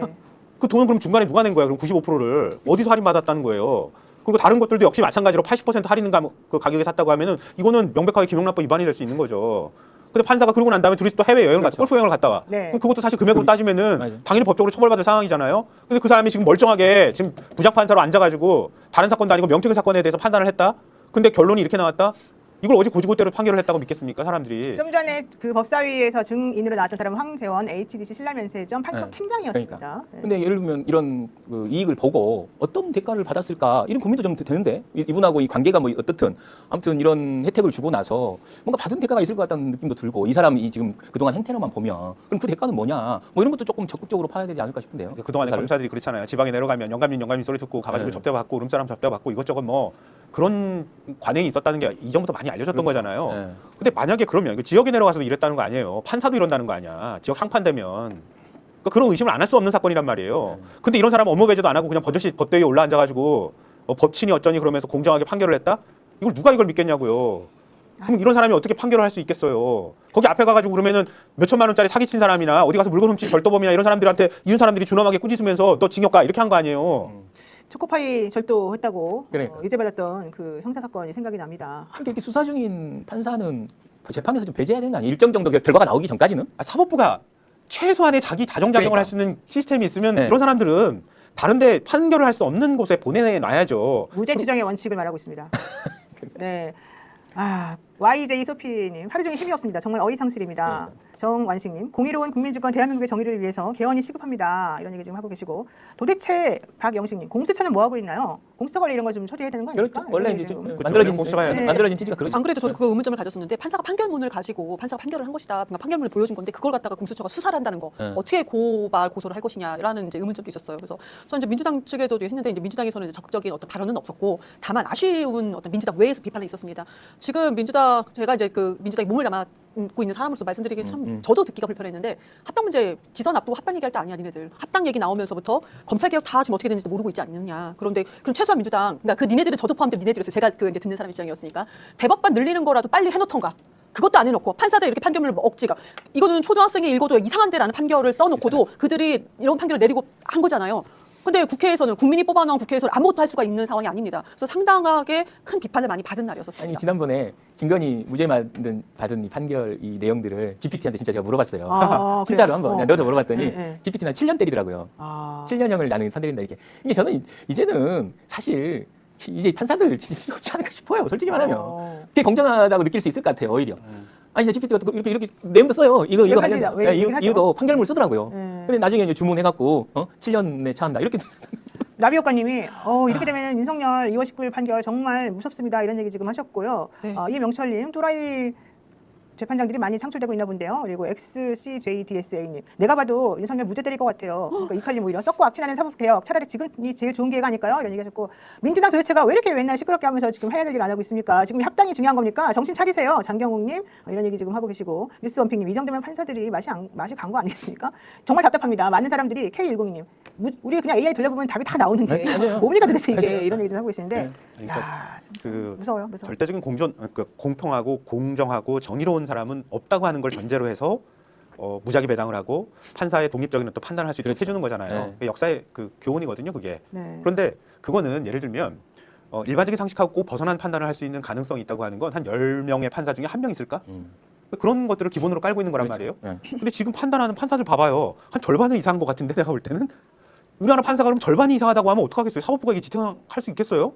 그 돈은 그럼 중간에 누가 낸 거야? 그럼 95%를 어디서 할인받았다는 거예요? 그리고 다른 것들도 역시 마찬가지로 80% 할인 그 가격에 샀다고 하면은 이거는 명백하게 김영란법 위반이 될 수 있는 거죠. 근데 판사가 그러고 난 다음에 둘이 또 해외 여행을 갔다, 골프 여행을 갔다 와. 그럼 그것도 사실 금액으로 따지면은 당연히 법적으로 처벌받을 상황이잖아요. 근데 그 사람이 지금 멀쩡하게 지금 부장판사로 앉아가지고 다른 사건도 아니고 명태균 사건에 대해서 판단을 했다. 근데 결론이 이렇게 나왔다. 이걸 어제 고지고대로 판결을 했다고 믿겠습니까, 사람들이? 좀 전에 그 법사위에서 증인으로 나왔던 사람은 황재원 HDC 신라면세점 판촉 팀장이었습니다. 그러니까. 근데 예를 들면 이런 그 이익을 보고 어떤 대가를 받았을까 이런 고민도 좀 되는데 이분하고 이 관계가 뭐 어떻든 아무튼 이런 혜택을 주고 나서 뭔가 받은 대가가 있을 것 같다는 느낌도 들고 이 사람이 지금 그동안 행태로만 보면 그럼 그 대가는 뭐냐 뭐 이런 것도 조금 적극적으로 파야 되지 않을까 싶은데요. 그동안에 검사들이 그렇잖아요. 지방에 내려가면 영감님 소리 듣고 가가지고 접대받고 룸사람 접대받고 이것저것 뭐 그런 관행이 있었다는 게 이전부터 많이 알려졌던 거잖아요. 근데 만약에 그러면 지역에 내려가서도 이랬다는 거 아니에요. 판사도 이런다는 거 아니야. 지역 항판되면. 그러니까 그런 의심을 안 할 수 없는 사건이란 말이에요. 근데 이런 사람은 업무 배제도 안 하고 그냥 버젓이 법대위에 올라앉아가지고 법친이 어쩌니 그러면서 공정하게 판결을 했다? 이걸 누가 이걸 믿겠냐고요. 그럼 이런 사람이 어떻게 판결을 할 수 있겠어요. 거기 앞에 가가지고 그러면은 몇천만 원짜리 사기친 사람이나 어디 가서 물건 훔친 절도범이나 이런 사람들한테 이런 사람들이 준엄하게 꾸짖으면서 너 징역 가 이렇게 한 거 아니에요. 초코파이 절도했다고 그러니까. 유죄 받았던 그 형사 사건이 생각이 납니다. 근데 이렇게 수사 중인 판사는 재판에서 좀 배제해야 되는 거 아니에요? 일정 정도 결과가 나오기 전까지는? 사법부가 최소한의 자기 자정작용을 그러니까. 할 수 있는 시스템이 있으면 이런 사람들은 다른데 판결을 할 수 없는 곳에 보내놔야죠. 무죄 추정의 원칙을 말하고 있습니다. 네. YJ 소피님 하루 종일 힘이 없습니다. 정말 어이상실입니다. 정완식님, 공의로운 국민주권 대한민국의 정의를 위해서 개헌이 시급합니다. 이런 얘기 지금 하고 계시고, 도대체 박영식님, 공수처는 뭐 하고 있나요? 공수처 관리 이런 거 좀 처리해야 되는 거 아닙니까? 그렇죠. 원래 이런 이제 얘기 좀 좀. 만들어진 찌지가 그러죠. 안 그래도 저도 그 의문점을 가졌었는데 판사가 판결문을 가지고 판사가 판결을 한 것이다. 그러니까 판결문을 보여준 건데 그걸 갖다가 공수처가 수사를 한다는 거 어떻게 고소를 할 것이냐라는 이제 의문점도 있었어요. 그래서 저는 이제 민주당 측에도 했는데 이제 민주당에서는 이제 적극적인 어떤 발언은 없었고 다만 아쉬운 어떤 민주당 외에서 비판이 있었습니다. 지금 민주당 제가 이제 그 민주당에 몸을 담고 있는 사람으로서 말씀드리기 참 저도 듣기가 불편했는데 합당 문제 지선 앞두고 합당 얘기할 때 아니야 니네들 합당 얘기 나오면서부터 검찰 개혁 다 지금 어떻게 되는지도 모르고 있지 않느냐. 그런데 그럼 최소한 민주당 그러니까 그 니네들은 저도 포함된 니네들에서 제가 그 이제 듣는 사람 입장이었으니까 대법관 늘리는 거라도 빨리 해놓던가. 그것도 안 해놓고 판사들 이렇게 판결문을 억지가 이거는 초등학생이 읽어도 이상한데라는 판결을 써놓고도 그들이 이런 판결을 내리고 한 거잖아요. 근데 국회에서는 국민이 뽑아놓은 국회에서는 아무것도 할 수가 있는 상황이 아닙니다. 그래서 상당하게 큰 비판을 많이 받은 날이었었습니다. 아니 지난번에 김건희 무죄 받은 이 판결 이 내용들을 GPT한테 진짜 제가 물어봤어요. 진짜로 한번 넣어서 물어봤더니 GPT는 7년 때리더라고요. 7년형을 나는 선택한다 이게. 이게 저는 이제는 사실 이제 판사들 진짜 필요 없지 않을까 싶어요. 솔직히 말하면 그게 공정하다고 느낄 수 있을 것 같아요. 오히려. 아니 GPT가 이렇게 내용도 써요. 이거 관련 이유도 판결문을 쓰더라고요. 근데 나중에 이제 주문해갖고 7년에 처한다 이렇게. 라비오카님이 이렇게 되면 윤석열 2월 19일 판결 정말 무섭습니다. 이런 얘기 지금 하셨고요. 이명철님, 또라이 재판장들이 많이 창출되고 있나 본데요. 그리고 XCJDSA님, 내가 봐도 윤석열 무죄 때릴 것 같아요. 그러니까 이칼님 오히려 썩고 악취나는 사법개혁 차라리 지금이 제일 좋은 기회가 아닐까요? 이런 얘기 하셨고, 민주당 도대체가 왜 이렇게 맨날 시끄럽게 하면서 지금 해야 될 일 안 하고 있습니까? 지금 합당이 중요한 겁니까? 정신 차리세요. 장경욱님 이런 얘기 지금 하고 계시고, 뉴스원픽님, 이 정도면 판사들이 맛이 간 거 아니겠습니까? 정말 답답합니다. 많은 사람들이 K102님, 우리 그냥 AI 돌려보면 답이 다 나오는데 뭡니까 도대체 이게 이런 얘기 좀 하고 계시는데, 야, 진짜 무서워요. 절대적인 공평하고 공정하고 정의로운 사람은 없다고 하는 걸 전제로 해서 무작위 배당을 하고 판사의 독립적인 어떤 판단을 할 수 있도록 해주는 거잖아요. 역사의 그 교훈이거든요, 그게. 그런데 그거는 예를 들면 일반적인 상식하고 꼭 벗어난 판단을 할 수 있는 가능성이 있다고 하는 건 한 10명의 판사 중에 1명 있을까? 그런 것들을 기본으로 깔고 있는 거란 말이에요. 근데 지금 판단하는 판사들 봐봐요. 한 절반은 이상한 것 같은데 내가 볼 때는. 우리나라 판사가 그럼 절반이 이상하다고 하면 어떡하겠어요? 사법부가 이게 지탱할 수 있겠어요?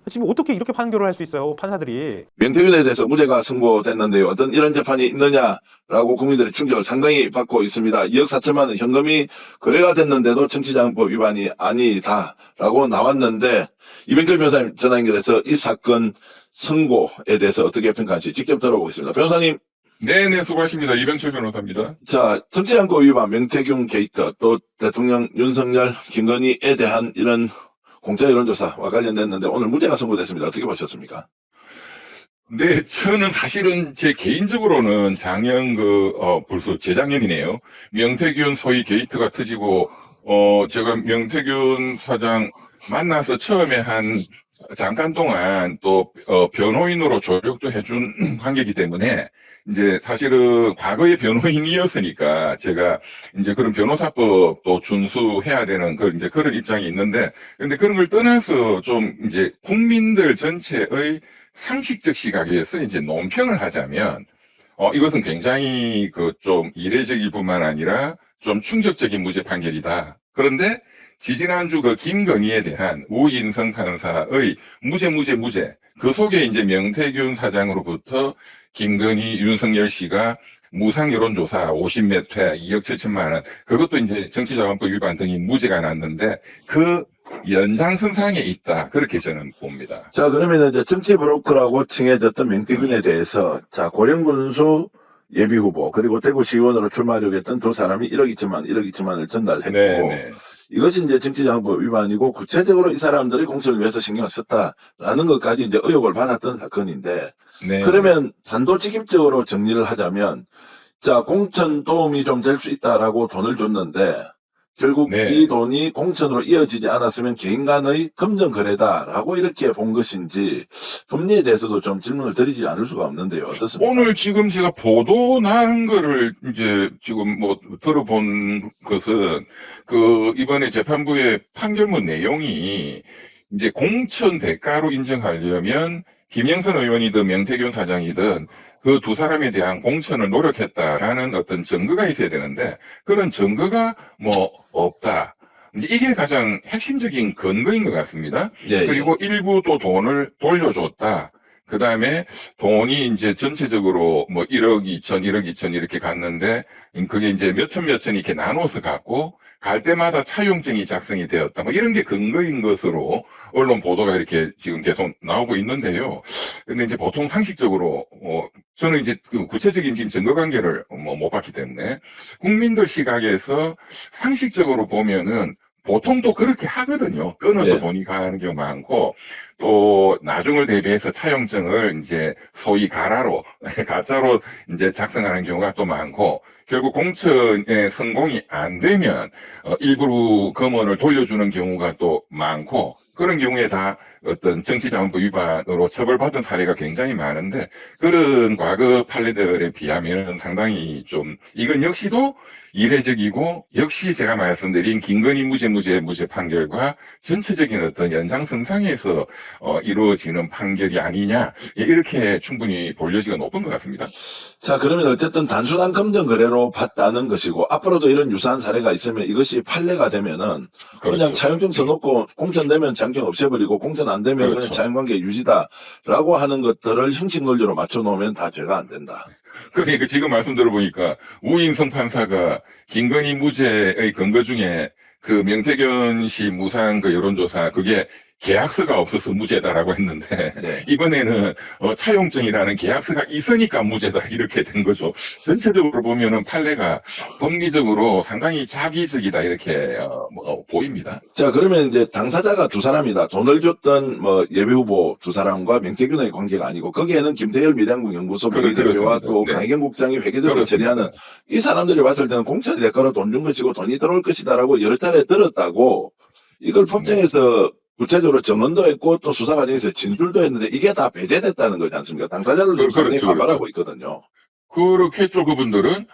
지금 어떻게 이렇게 판결을 할 수 있어요, 판사들이. 명태균에 대해서 무죄가 선고됐는데요. 어떤 이런 재판이 있느냐라고 국민들의 충격을 상당히 받고 있습니다. 2억 4천만 원 현금이 거래가 됐는데도 정치자금법 위반이 아니다라고 나왔는데, 이병철 변호사님 전화 연결해서 이 사건 선고에 대해서 어떻게 평가하는지 직접 들어보겠습니다. 변호사님. 네네, 수고하십니다. 이병철 변호사입니다. 자, 정치자금법 위반, 명태균 게이트, 또 대통령 윤석열, 김건희에 대한 이런 공짜 여론조사와 관련됐는데 오늘 무죄가 선고됐습니다. 어떻게 보셨습니까? 네, 저는 사실은 제 개인적으로는 작년 벌써 재작년이네요. 명태균 소위 게이트가 터지고, 제가 명태균 사장 만나서 처음에 한 잠깐 동안 또, 변호인으로 조력도 해준 관계이기 때문에, 이제 사실은 과거의 변호인이었으니까 제가 이제 그런 변호사법도 준수해야 되는 그런 입장이 있는데, 근데 그런 걸 떠나서 좀 이제 국민들 전체의 상식적 시각에서 이제 논평을 하자면, 이것은 굉장히 좀 이례적일 뿐만 아니라 좀 충격적인 무죄 판결이다. 그런데 지지난주 김건희에 대한 우인성 판사의 무죄. 그 속에 이제 명태균 사장으로부터 김건희, 윤석열 씨가 무상 여론조사 50몇 회, 2억 7천만 원, 그것도 이제 정치자금법 위반 등이 무죄가 났는데 그 연장선상에 있다. 그렇게 저는 봅니다. 자, 그러면 이제 정치 브로커라고 칭해졌던 명태균에 대해서, 자, 고령군수 예비후보, 그리고 대구시의원으로 출마하려고 했던 두 사람이 1억 2천만을 전달했고, 네네. 이것이 이제 정치자금법 위반이고 구체적으로 이 사람들이 공천을 위해서 신경을 썼다라는 것까지 이제 의혹을 받았던 사건인데, 네. 그러면 단도직입적으로 정리를 하자면, 자, 공천 도움이 좀 될 수 있다라고 돈을 줬는데 결국 네. 이 돈이 공천으로 이어지지 않았으면 개인 간의 금전 거래다라고 이렇게 본 것인지 법리에 대해서도 좀 질문을 드리지 않을 수가 없는데요. 어떻습니까? 오늘 지금 제가 보도 나는 거를 이제 지금 들어본 것은 이번에 재판부의 판결문 내용이 이제 공천 대가로 인정하려면 김영선 의원이든 명태균 사장이든 그 두 사람에 대한 공천을 노력했다라는 어떤 증거가 있어야 되는데 그런 증거가 없다. 이제 이게 가장 핵심적인 근거인 것 같습니다. 예, 그리고 일부 또 돈을 돌려줬다. 그 다음에 돈이 이제 전체적으로 뭐 1억 2천, 1억 2천 이렇게 갔는데, 그게 이제 몇천 이렇게 나눠서 갔고, 갈 때마다 차용증이 작성이 되었다. 뭐 이런 게 근거인 것으로 언론 보도가 이렇게 지금 계속 나오고 있는데요. 근데 이제 보통 상식적으로, 저는 이제 그 구체적인 지금 증거 관계를 못 봤기 때문에, 국민들 시각에서 상식적으로 보면은 보통 또 그렇게 하거든요. 끊어서 네. 돈이 가는 경우가 많고, 또 나중을 대비해서 차용증을 이제 소위 가짜로 이제 작성하는 경우가 또 많고, 결국 공천에 성공이 안 되면 일부 검언을 돌려주는 경우가 또 많고, 그런 경우에 다 어떤 정치자금법 위반으로 처벌받은 사례가 굉장히 많은데, 그런 과거 판례들에 비하면 상당히 좀 이건 역시도 이례적이고, 역시 제가 말씀드린 김건희 무죄 판결과 전체적인 어떤 연장선상에서 이루어지는 판결이 아니냐, 이렇게 충분히 볼 여지가 높은 것 같습니다. 자, 그러면 어쨌든 단순한 검정 거래로 봤다는 것이고, 앞으로도 이런 유사한 사례가 있으면 이것이 판례가 되면은 그냥 그렇죠. 차용증 써놓고 공천되면 차용증 없애버리고 공천 안 되면 그렇죠. 그냥 차용관계 유지다라고 하는 것들을 형식 논리로 맞춰놓으면 다 죄가 안 된다. 그러니까 지금 말씀 들어보니까 우인성 판사가 김건희 무죄의 근거 중에 그 명태균 씨 무상 그 여론조사 그게 계약서가 없어서 무죄다라고 했는데 네. 이번에는 차용증이라는 계약서가 있으니까 무죄다 이렇게 된 거죠. 전체적으로 보면은 판례가 법리적으로 상당히 자기적이다 이렇게 보입니다. 자, 그러면 이제 당사자가 두 사람이다. 돈을 줬던 뭐 예비후보 두 사람과 명태균의 관계가 아니고 거기에는 김태열 밀양국 연구소 대표와 또 네. 강혜경 국장이 회계적으로 처리하는 이 사람들이 봤을 때는 공천이 대가로 돈 준 것이고 돈이 들어올 것이다라고 여러 차례 들었다고 이걸 법정에서 구체적으로 증언도 했고 또 수사 과정에서 진술도 했는데 이게 다 배제됐다는 거지 않습니까? 당사자들도 상당히 반발하고 있거든요. 그렇겠죠, 그분들은.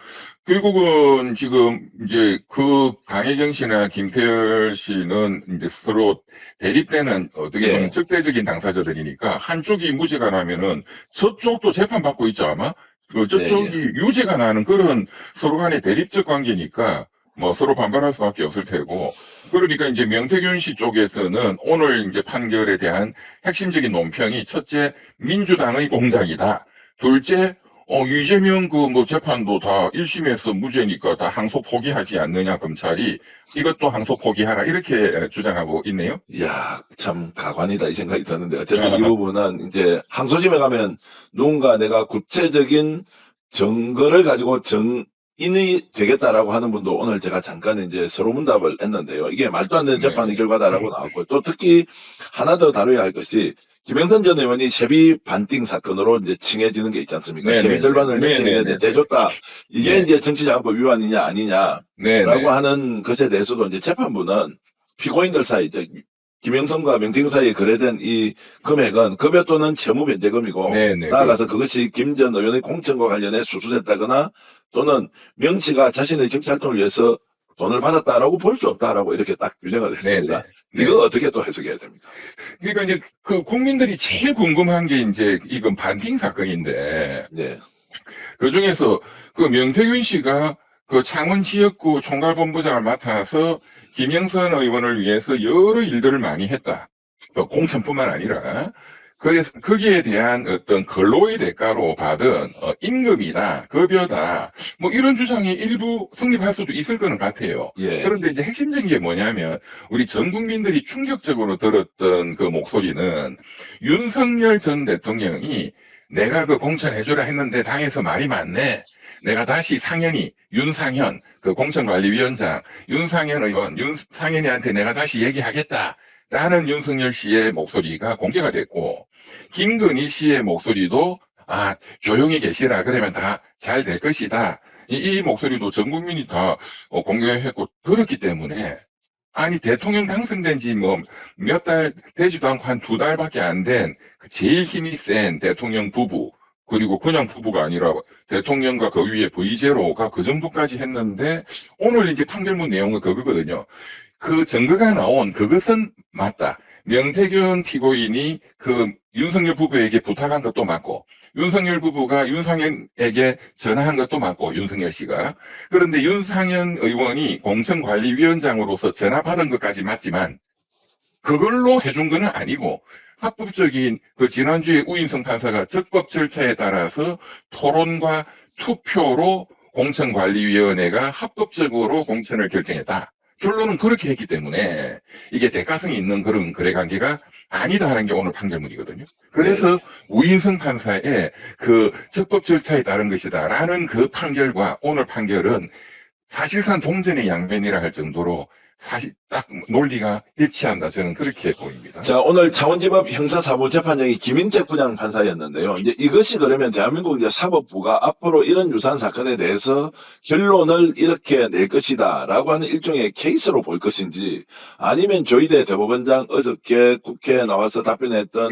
결국은 지금 이제 그 강혜경 씨나 김태열 씨는 이제 서로 대립되는 어떻게 보면 적대적인 당사자들이니까 한쪽이 무죄가 나면은 저쪽도 재판받고 있죠, 아마. 저쪽이 유죄가 나는 그런 서로 간의 대립적 관계니까 뭐 서로 반발할 수밖에 없을 테고. 그러니까 이제 명태균 씨 쪽에서는 오늘 이제 판결에 대한 핵심적인 논평이 첫째, 민주당의 공작이다. 둘째, 이재명 그 뭐 재판도 다 1심에서 무죄니까 다 항소 포기하지 않느냐, 검찰이. 이것도 항소 포기하라. 이렇게 주장하고 있네요. 이야, 참 가관이다 이 생각이 드는데 어쨌든 이 부분은 이제 항소심에 가면 누군가 내가 구체적인 증거를 가지고 인이 되겠다라고 하는 분도 오늘 제가 잠깐 이제 서로문답을 했는데요. 이게 말도 안 되는 재판의 결과다라고 나왔고 또 특히 하나 더 다뤄야 할 것이 김영선 전 의원이 세비 반띵 사건으로 이제 칭해지는 게 있지 않습니까? 세비 절반을 내줬다. 이게 이제 정치자금법 위반이냐 아니냐라고 하는 것에 대해서도 이제 재판부는 피고인들 사이 김영선과 명태균 사이에 거래된 이 금액은 급여 또는 채무 변제금이고 나아가서 그것이 김 전 의원의 공천과 관련해 수수됐다거나 또는 명 씨가 자신의 정치활동을 위해서 돈을 받았다라고 볼 수 없다라고 이렇게 딱 규정을 했습니다. 이거 어떻게 또 해석해야 됩니까? 그러니까 이제 그 국민들이 제일 궁금한 게 이제 이건 반띵 사건인데 그 중에서 그 명태균 씨가 그 창원 지역구 총괄본부장을 맡아서 김영선 의원을 위해서 여러 일들을 많이 했다. 공천뿐만 아니라. 그래서 거기에 대한 어떤 근로의 대가로 받은 임금이다, 급여다, 뭐 이런 주장이 일부 성립할 수도 있을 거는 같아요. 그런데 이제 핵심적인 게 뭐냐면 우리 전 국민들이 충격적으로 들었던 그 목소리는 윤석열 전 대통령이 내가 그 공천해주라 했는데 당에서 말이 많네. 내가 다시 윤상현, 그 공천관리위원장, 윤상현 의원, 윤상현이한테 내가 다시 얘기하겠다. 라는 윤석열 씨의 목소리가 공개가 됐고, 김건희 씨의 목소리도, 조용히 계시라. 그러면 다 잘 될 것이다. 이 목소리도 전 국민이 다 공개했고, 들었기 때문에, 아니, 대통령 당선된 지 뭐, 몇 달 되지도 않고 한 2달밖에 안 된, 제일 힘이 센 대통령 부부, 그리고 그냥 부부가 아니라 대통령과 그 위에 V0가 그 정도까지 했는데, 오늘 이제 판결문 내용은 그거거든요. 그 증거가 나온 그것은 맞다. 명태균 피고인이 그 윤석열 부부에게 부탁한 것도 맞고, 윤석열 부부가 윤상현에게 전화한 것도 맞고, 윤석열 씨가. 그런데 윤상현 의원이 공천관리위원장으로서 전화 받은 것까지 맞지만, 그걸로 해준 건 아니고, 합법적인 그 지난주에 우인성 판사가 적법 절차에 따라서 토론과 투표로 공천관리위원회가 합법적으로 공천을 결정했다. 결론은 그렇게 했기 때문에 이게 대가성이 있는 그런 거래관계가 아니다 하는 게 오늘 판결문이거든요. 그래서 우인성 판사의 그 적법 절차에 따른 것이다라는 그 판결과 오늘 판결은 사실상 동전의 양면이라 할 정도로 사실 딱 논리가 일치한다. 저는 그렇게 보입니다. 자, 오늘 창원지법 형사사무재판장이 김인택 부장 판사였는데요. 이제 이것이 그러면 대한민국 이제 사법부가 앞으로 이런 유사한 사건에 대해서 결론을 이렇게 낼 것이다라고 하는 일종의 케이스로 볼 것인지, 아니면 조희대 대법원장 어저께 국회에 나와서 답변했던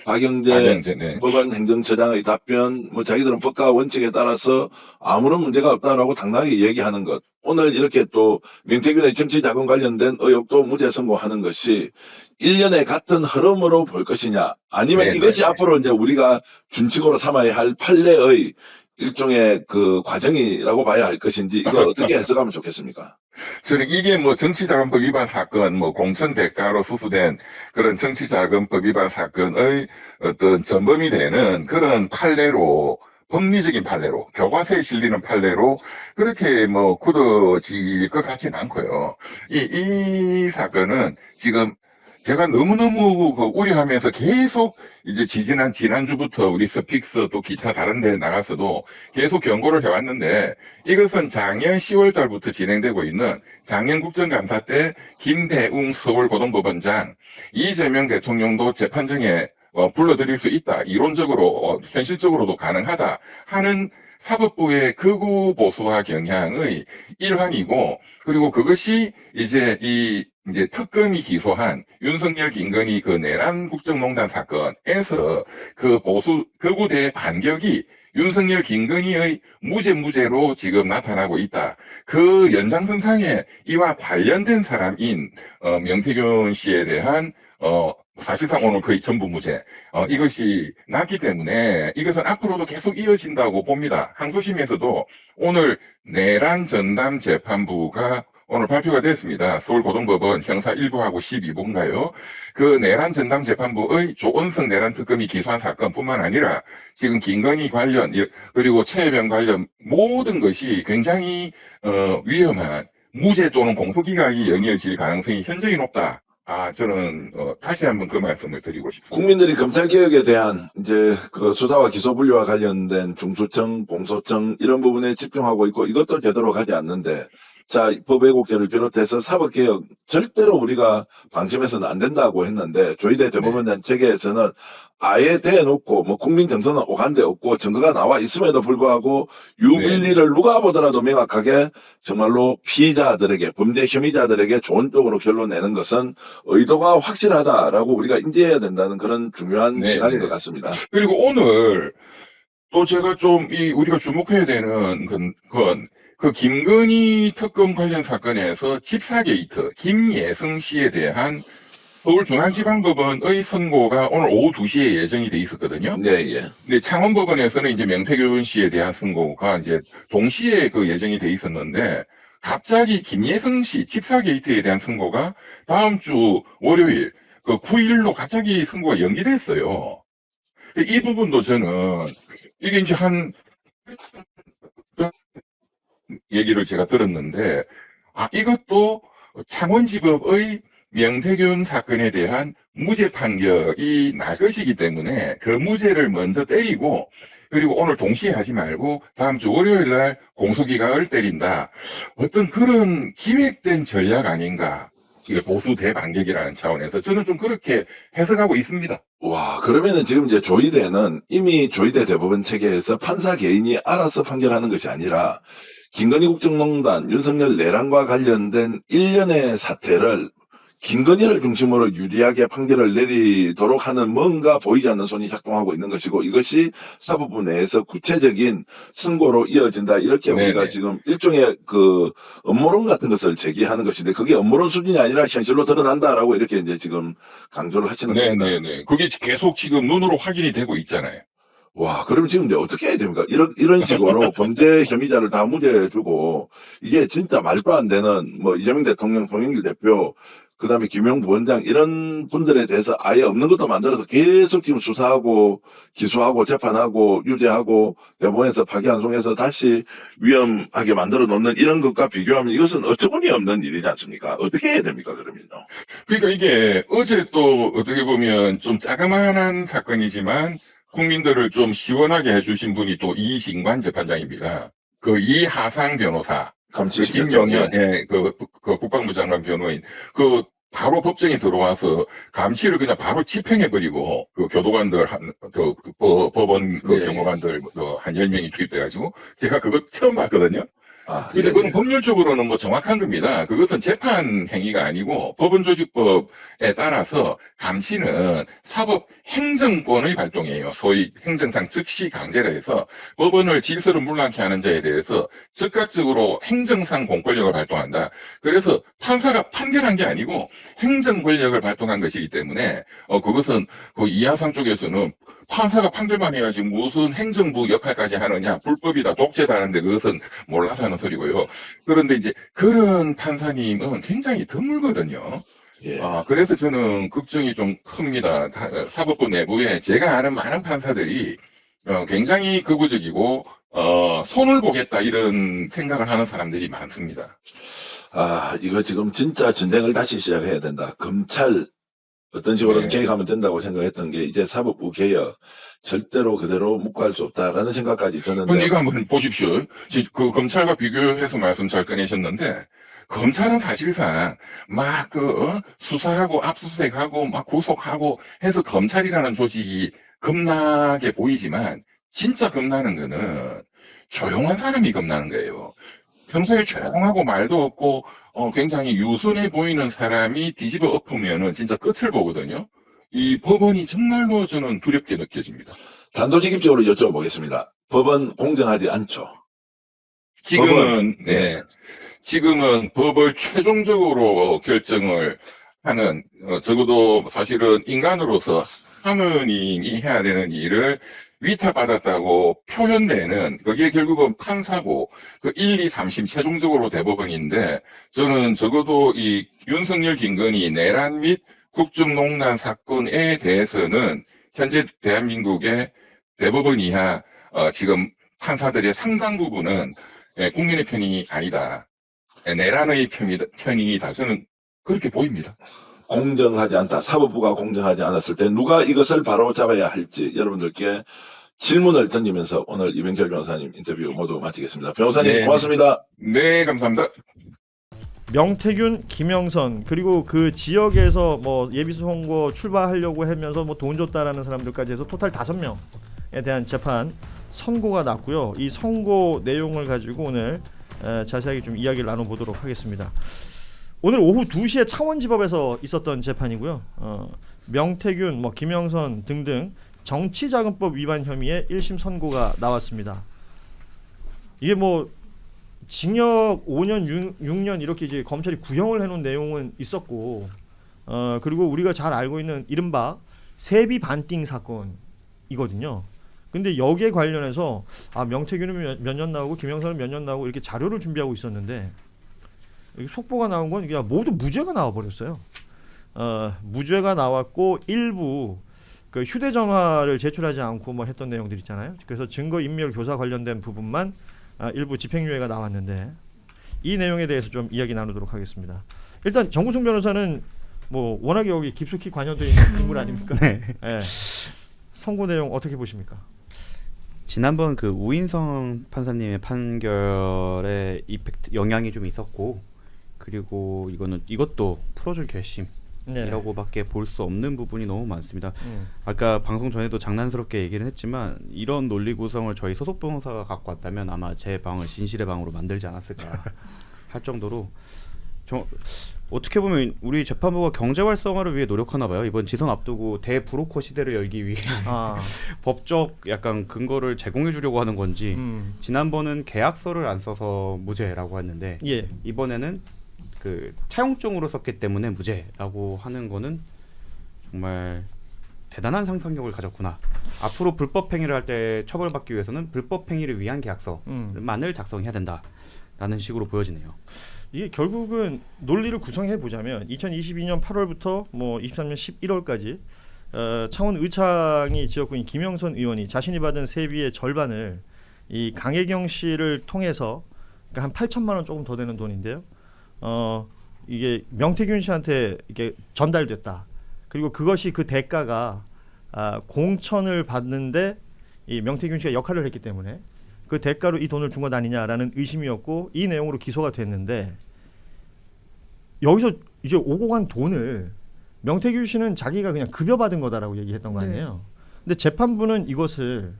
박영재 법원 행정처장의 답변, 뭐 자기들은 법과 원칙에 따라서 아무런 문제가 없다라고 당당하게 얘기하는 것, 오늘 이렇게 또 명태균의 정치자금 관련된 의혹도 무죄 선고하는 것이 일련의 같은 흐름으로 볼 것이냐, 아니면 이것이 앞으로 이제 우리가 준칙으로 삼아야 할 판례의 일종의 그 과정이라고 봐야 할 것인지, 이거 어떻게 해석하면 좋겠습니까? 저는 이게 뭐 정치자금법 위반 사건, 뭐 공천 대가로 수수된 그런 정치자금법 위반 사건의 어떤 전범이 되는 그런 판례로, 법리적인 판례로, 교과서에 실리는 판례로 그렇게 뭐 굳어질 것 같지는 않고요. 이 사건은 지금 제가 너무너무 그 우려하면서 계속 이제 지난주부터 우리 스픽스 또 기타 다른 데 나가서도 계속 경고를 해왔는데, 이것은 작년 10월 달부터 진행되고 있는 작년 국정감사 때 김대웅 서울고등법원장, 이재명 대통령도 재판정에 불러들일 수 있다. 이론적으로, 현실적으로도 가능하다 하는 사법부의 극우 보수화 경향의 일환이고, 그리고 그것이 이제 이제 특검이 기소한 윤석열 김건희 그 내란 국정농단 사건에서 그 보수 극우대의 반격이 윤석열 김건희의 무죄로 지금 나타나고 있다. 그 연장선상에 이와 관련된 사람인 명태균 씨에 대한 사실상 오늘 거의 전부 무죄. 이것이 났기 때문에 이것은 앞으로도 계속 이어진다고 봅니다. 항소심에서도 오늘 내란 전담 재판부가 오늘 발표가 됐습니다. 서울고등법원 형사 1부하고 12부인가요? 그 내란 전담 재판부의 조은석 내란 특검이 기소한 사건뿐만 아니라 지금 김건희 관련 그리고 최혜병 관련 모든 것이 굉장히 위험한 무죄 또는 공소기각이 연이어질 가능성이 현저히 높다. 저는 다시 한번 그 말씀을 드리고 싶습니다. 국민들이 검찰개혁에 대한 이제 그 수사와 기소 분리와 관련된 중수청, 공소청 이런 부분에 집중하고 있고, 이것도 제대로 가지 않는데, 자, 법왜곡죄를 비롯해서 사법개혁 절대로 우리가 방심해서는 안 된다고 했는데, 조희대 대법원장 체계에서는 아예 대놓고 뭐 국민 정서는 오간데 없고 증거가 나와 있음에도 불구하고 유불리를 누가 보더라도 명확하게 정말로 피의자들에게, 범죄 혐의자들에게 좋은 쪽으로 결론 내는 것은 의도가 확실하다라고 우리가 인지해야 된다는 그런 중요한 시간인 것 같습니다. 그리고 오늘 또 제가 좀 우리가 주목해야 되는 건 그 김건희 특검 관련 사건에서 집사 게이트 김예성 씨에 대한 서울중앙지방법원의 선고가 오늘 오후 2시에 예정이 돼 있었거든요. 근데 창원법원에서는 이제 명태균 씨에 대한 선고가 이제 동시에 그 예정이 돼 있었는데, 갑자기 김예성 씨 집사 게이트에 대한 선고가 다음 주 월요일 그 9일로 갑자기 선고가 연기됐어요. 이 부분도 저는 이게 이제 얘기를 제가 들었는데, 이것도 창원지법의 명태균 사건에 대한 무죄 판결이 날 것이기 때문에 그 무죄를 먼저 때리고, 그리고 오늘 동시에 하지 말고 다음 주 월요일 날 공소기각을 때린다. 어떤 그런 기획된 전략 아닌가. 이게 보수 대반격이라는 차원에서 저는 좀 그렇게 해석하고 있습니다. 와, 그러면은 지금 이제 조희대는 이미 조희대 대법원 체계에서 판사 개인이 알아서 판결하는 것이 아니라 김건희 국정농단, 윤석열 내란과 관련된 일련의 사태를 김건희를 중심으로 유리하게 판결을 내리도록 하는 뭔가 보이지 않는 손이 작동하고 있는 것이고, 이것이 사법부 내에서 구체적인 선고로 이어진다. 이렇게 우리가 지금 일종의 그 업무론 같은 것을 제기하는 것인데, 그게 업무론 수준이 아니라 현실로 드러난다라고 이렇게 이제 지금 강조를 하시는 겁니다. 그게 계속 지금 눈으로 확인이 되고 있잖아요. 와, 그럼 지금 이제 어떻게 해야 됩니까? 이런 식으로 범죄 혐의자를 다 무죄해주고, 이게 진짜 말도 안 되는, 뭐, 이재명 대통령, 송영길 대표, 그다음에 김용 부원장 이런 분들에 대해서 아예 없는 것도 만들어서 계속 지금 수사하고 기소하고 재판하고 유죄하고 대법원에서 파기환송해서 다시 위험하게 만들어 놓는 이런 것과 비교하면 이것은 어처구니 없는 일이지 않습니까? 어떻게 해야 됩니까, 그러면요? 그러니까 이게 어제 또 어떻게 보면 좀 자그마한 사건이지만 국민들을 좀 시원하게 해주신 분이 또 이신관 재판장입니다. 그 이하상 변호사, 그 김용현, 예, 그 국방부 장관 변호인, 그 바로 법정에 들어와서 감시를 그냥 바로 집행해버리고 그 교도관들 법원 경호관들 한 10명이 투입돼가지고 제가 그거 처음 봤거든요. 근데 그건 법률적으로는 뭐 정확한 겁니다. 그것은 재판 행위가 아니고 법원조직법에 따라서 감시는 사법 행정권의 발동이에요. 소위 행정상 즉시 강제를 해서 법원을 질서를 물랑케 하는 자에 대해서 즉각적으로 행정상 공권력을 발동한다. 그래서 판사가 판결한 게 아니고 행정 권력을 발동한 것이기 때문에 그것은 그 이하상 쪽에서는 판사가 판결만 해야지 무슨 행정부 역할까지 하느냐, 불법이다, 독재다 하는데 그것은 몰라서 하는 소리고요. 그런데 이제 그런 판사님은 굉장히 드물거든요. 그래서 저는 걱정이 좀 큽니다. 사법부 내부에 제가 아는 많은 판사들이 굉장히 극우적이고 손을 보겠다 이런 생각을 하는 사람들이 많습니다. 이거 지금 진짜 전쟁을 다시 시작해야 된다. 검찰 어떤 식으로 개혁하면 된다고 생각했던 게 이제 사법부 개혁 절대로 그대로 묵고할 수 없다라는 생각까지 드는데. 이거 한번 보십시오. 그 검찰과 비교해서 말씀 잘 꺼내셨는데 검찰은 사실상 막 수사하고 압수수색하고 막 구속하고 해서 검찰이라는 조직이 겁나게 보이지만 진짜 겁나는 거는 조용한 사람이 겁나는 거예요. 평소에 조용하고 말도 없고 굉장히 유순해 보이는 사람이 뒤집어 엎으면은 진짜 끝을 보거든요. 이 법원이 정말로 저는 두렵게 느껴집니다. 단도직입적으로 여쭤보겠습니다. 법원 공정하지 않죠? 지금은 지금은 법을 최종적으로 결정을 하는 적어도 사실은 인간으로서 하느님이 해야 되는 일을 위탁받았다고 표현되는 그게 결국은 판사고 그 1, 2, 3심 최종적으로 대법원인데 저는 적어도 이 윤석열 김건희 내란 및 국정농단 사건에 대해서는 현재 대한민국의 대법원 이하 지금 판사들의 상당 부분은 국민의 편이 아니다. 내란의 편이다. 저는 그렇게 보입니다. 공정하지 않다. 사법부가 공정하지 않았을 때 누가 이것을 바로 잡아야 할지 여러분들께 질문을 던지면서 오늘 이병철 변호사님 인터뷰 모두 마치겠습니다. 변호사님 고맙습니다. 네, 감사합니다. 명태균, 김영선 그리고 그 지역에서 뭐 예비선거 출마하려고 하면서 뭐 돈 줬다라는 사람들까지 해서 토탈 5명에 대한 재판 선고가 났고요. 이 선고 내용을 가지고 오늘 자세하게 좀 이야기를 나눠보도록 하겠습니다. 오늘 오후 2시에 창원지법에서 있었던 재판이고요. 명태균, 김영선 등등 정치자금법 위반 혐의의 1심 선고가 나왔습니다. 이게 징역 5년, 6년 이렇게 이제 검찰이 구형을 해놓은 내용은 있었고, 그리고 우리가 잘 알고 있는 이른바 세비 반띵 사건이거든요. 근데 여기에 관련해서 명태균은 몇 년 나오고 김영선은 몇 년 나오고 이렇게 자료를 준비하고 있었는데 속보가 나온 건 그냥 모두 무죄가 나와버렸어요. 무죄가 나왔고 일부 그 휴대전화를 제출하지 않고 했던 내용들 있잖아요. 그래서 증거인멸 교사 관련된 부분만 일부 집행유예가 나왔는데 이 내용에 대해서 좀 이야기 나누도록 하겠습니다. 일단 정구승 변호사는 워낙에 여기 깊숙이 관여되어 있는 인물 아닙니까? 네. 선고 내용 어떻게 보십니까? 지난번 그 우인성 판사님의 판결에 영향이 좀 있었고, 그리고 이것도 풀어줄 결심이라고밖에 볼 수 없는 부분이 너무 많습니다. 아까 방송 전에도 장난스럽게 얘기를 했지만 이런 논리 구성을 저희 소속 변호사가 갖고 왔다면 아마 제 방을 진실의 방으로 만들지 않았을까 할 정도로 어떻게 보면 우리 재판부가 경제 활성화를 위해 노력하나 봐요. 이번 지선 앞두고 대브로커 시대를 열기 위해 법적 약간 근거를 제공해 주려고 하는 건지 지난번은 계약서를 안 써서 무죄라고 했는데 이번에는 그 차용증으로 썼기 때문에 무죄라고 하는 거는 정말 대단한 상상력을 가졌구나. 앞으로 불법 행위를 할 때 처벌받기 위해서는 불법 행위를 위한 계약서만을 작성해야 된다라는 식으로 보여지네요. 이게 결국은 논리를 구성해 보자면 2022년 8월부터 뭐 23년 11월까지 창원 의창이 지역구인 김영선 의원이 자신이 받은 세비의 절반을 이 강혜경 씨를 통해서 그러니까 한 8천만 원 조금 더 되는 돈인데요. 이게 명태균 씨한테 이게 전달됐다. 그리고 그것이 그 대가가 공천을 받는데 이 명태균 씨가 역할을 했기 때문에 그 대가로 이 돈을 준 것 아니냐라는 의심이었고 이 내용으로 기소가 됐는데 여기서 이제 오고 간 돈을 명태균 씨는 자기가 그냥 급여받은 거다라고 얘기했던 거 아니에요. 근데 재판부는 이것을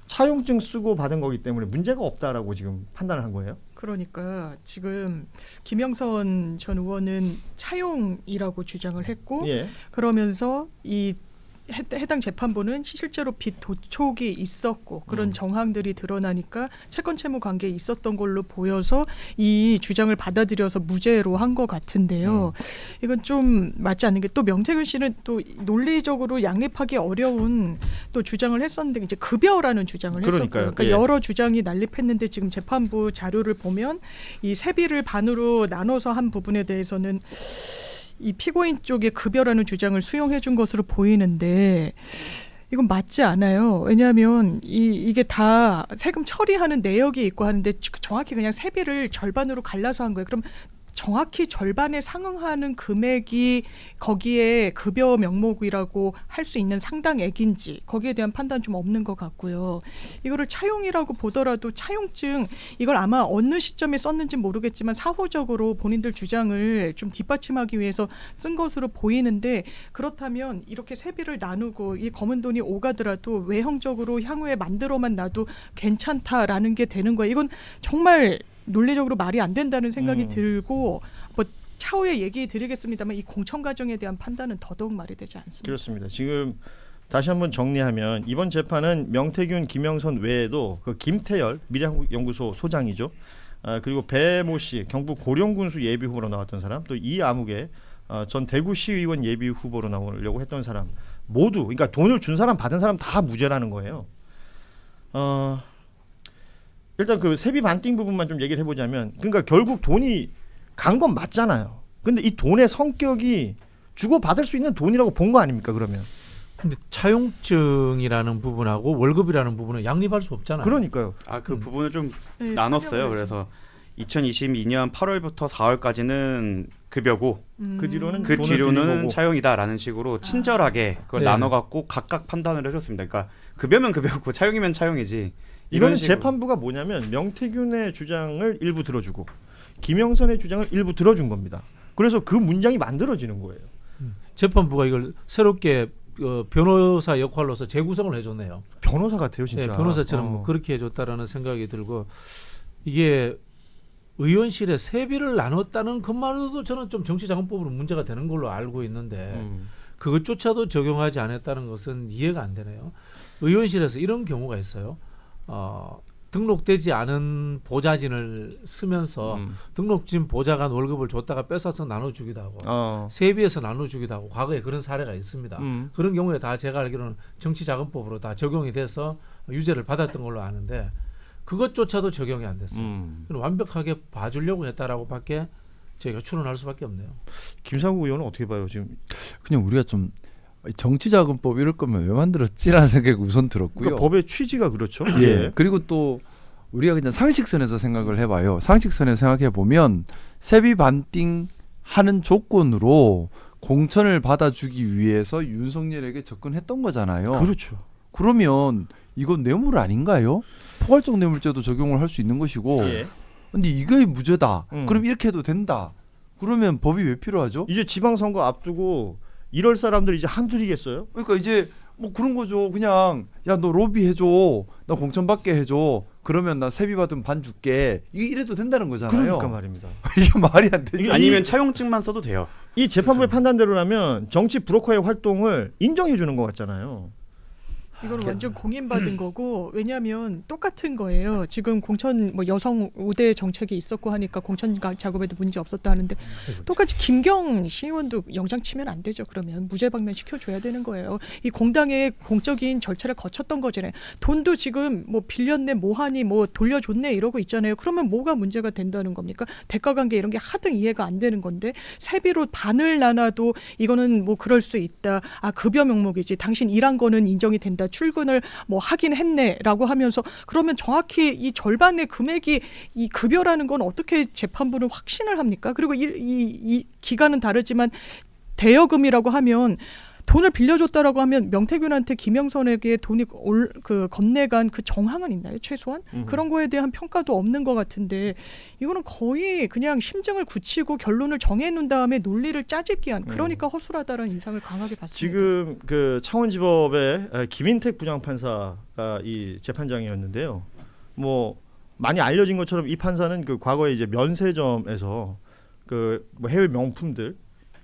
차용증 쓰고 받은 거기 때문에 문제가 없다라고 지금 판단을 한 거예요. 그러니까 지금 김영선 전 의원은 차용이라고 주장을 했고 그러면서 이 해당 재판부는 실제로 빚 도촉이 있었고 그런 정황들이 드러나니까 채권 채무 관계에 있었던 걸로 보여서 이 주장을 받아들여서 무죄로 한 것 같은데요. 이건 좀 맞지 않는 게 또 명태균 씨는 또 논리적으로 양립하기 어려운 또 주장을 했었는데 이제 급여라는 주장을 했었고요. 그러니까 여러 주장이 난립했는데 지금 재판부 자료를 보면 이 세비를 반으로 나눠서 한 부분에 대해서는 이 피고인 쪽의 급여라는 주장을 수용해 준 것으로 보이는데 이건 맞지 않아요. 왜냐하면 이게 다 세금 처리하는 내역이 있고 하는데 정확히 그냥 세비를 절반으로 갈라서 한 거예요. 그럼 정확히 절반에 상응하는 금액이 거기에 급여 명목이라고 할 수 있는 상당액인지 거기에 대한 판단 좀 없는 것 같고요. 이거를 차용이라고 보더라도 차용증 이걸 아마 어느 시점에 썼는지 모르겠지만 사후적으로 본인들 주장을 좀 뒷받침하기 위해서 쓴 것으로 보이는데 그렇다면 이렇게 세비를 나누고 이 검은 돈이 오가더라도 외형적으로 향후에 만들어만 놔도 괜찮다라는 게 되는 거예요. 이건 정말 논리적으로 말이 안 된다는 생각이 들고 뭐 차후에 얘기 드리겠습니다만 이 공천 과정에 대한 판단은 더더욱 말이 되지 않습니다. 그렇습니다. 지금 다시 한번 정리하면 이번 재판은 명태균, 김영선 외에도 그 김태열 미래한국연구소 소장이죠. 그리고 배모 씨 경북 고령군수 예비 후보로 나왔던 사람, 또 이아무개 전 대구시의원 예비 후보로 나오려고 했던 사람 모두 그러니까 돈을 준 사람 받은 사람 다 무죄라는 거예요. 일단 그 세비 반띵 부분만 좀 얘기를 해보자면 그러니까 결국 돈이 간 건 맞잖아요. 근데 이 돈의 성격이 주고 받을 수 있는 돈이라고 본 거 아닙니까 그러면? 근데 차용증이라는 부분하고 월급이라는 부분은 양립할 수 없잖아요. 그러니까요. 그 부분을 좀 나눴어요. 그래서 2022년 8월부터 4월까지는 급여고 그 뒤로는 그 돈을 뒤로는 드리고. 차용이다라는 식으로 친절하게 그걸 네. 나눠갖고 각각 판단을 해줬습니다. 그러니까 급여면 급여고 차용이면 차용이지. 이거는 이런 식으로. 재판부가 뭐냐면 명태균의 주장을 일부 들어주고 김영선의 주장을 일부 들어준 겁니다. 그래서 그 문장이 만들어지는 거예요. 재판부가 이걸 새롭게 변호사 역할로서 재구성을 해줬네요. 변호사 같아요 진짜. 네, 변호사처럼 그렇게 해줬다라는 생각이 들고 이게 의원실에 세비를 나눴다는 것만으로도 저는 좀 정치자금법으로 문제가 되는 걸로 알고 있는데 그것조차도 적용하지 않았다는 것은 이해가 안 되네요. 의원실에서 이런 경우가 있어요. 등록되지 않은 보좌진을 쓰면서 등록진 보좌관 월급을 줬다가 뺏어서 나눠주기도 하고 세비에서 나눠주기도 하고 과거에 그런 사례가 있습니다. 그런 경우에 다 제가 알기로는 정치자금법으로 다 적용이 돼서 유죄를 받았던 걸로 아는데 그것조차도 적용이 안 됐어요. 완벽하게 봐주려고 했다라고밖에 저희가 추론할 수밖에 없네요. 김상국 의원은 어떻게 봐요 지금? 그냥 우리가 좀 정치자금법 이럴 거면 왜 만들었지라는 생각이 우선 들었고요. 그러니까 법의 취지가 그렇죠. 예. 그리고 또 우리가 그냥 상식선에서 생각을 해봐요. 상식선에서 생각해 보면 세비 반띵 하는 조건으로 공천을 받아주기 위해서 윤석열에게 접근했던 거잖아요. 그렇죠. 그러면 이건 뇌물 아닌가요? 포괄적 뇌물죄도 적용을 할 수 있는 것이고. 근데 이게 무죄다. 그럼 이렇게 해도 된다. 그러면 법이 왜 필요하죠? 이제 지방선거 앞두고 이럴 사람들 이제 한둘이겠어요? 그러니까 이제 뭐 그런 거죠. 그냥 야 너 로비 해줘, 나 공천 받게 해줘. 그러면 나 세비 받으면 반 줄게. 이게 이래도 된다는 거잖아요. 그러니까 말입니다. 이게 말이 안 되죠. 아니면 차용증만 써도 돼요. 이 재판부의 판단대로라면 정치 브로커의 활동을 인정해 주는 것 같잖아요. 이거는 완전 공인받은 거고 왜냐하면 똑같은 거예요. 지금 공천 뭐 여성 우대 정책이 있었고 하니까 공천 작업에도 문제 없었다 하는데 똑같이 김경 시의원도 영장 치면 안 되죠. 그러면 무죄 방면 시켜줘야 되는 거예요. 이 공당의 공적인 절차를 거쳤던 거잖아요. 돈도 지금 뭐 빌렸네 뭐하니 뭐 돌려줬네 이러고 있잖아요. 그러면 뭐가 문제가 된다는 겁니까? 대가관계 이런 게 하등 이해가 안 되는 건데 세비로 반을 나눠도 이거는 뭐 그럴 수 있다. 아 급여 명목이지. 당신 일한 거는 인정이 된다. 출근을 뭐 하긴 했네라고 하면서 그러면 정확히 이 절반의 금액이 이 급여라는 건 어떻게 재판부는 확신을 합니까? 그리고 이 기간은 다르지만 대여금이라고 하면 돈을 빌려줬다라고 하면 명태균한테 김영선에게 돈이 건네간 그 정황은 있나요? 최소한? 그런 거에 대한 평가도 없는 것 같은데 이거는 거의 그냥 심증을 굳히고 결론을 정해놓은 다음에 논리를 짜집기한 그러니까 허술하다라는 인상을 강하게 받습니다. 지금 그 창원지법의 김인택 부장판사가 이 재판장이었는데요. 뭐 많이 알려진 것처럼 이 판사는 그 과거에 이제 면세점에서 그 뭐 해외 명품들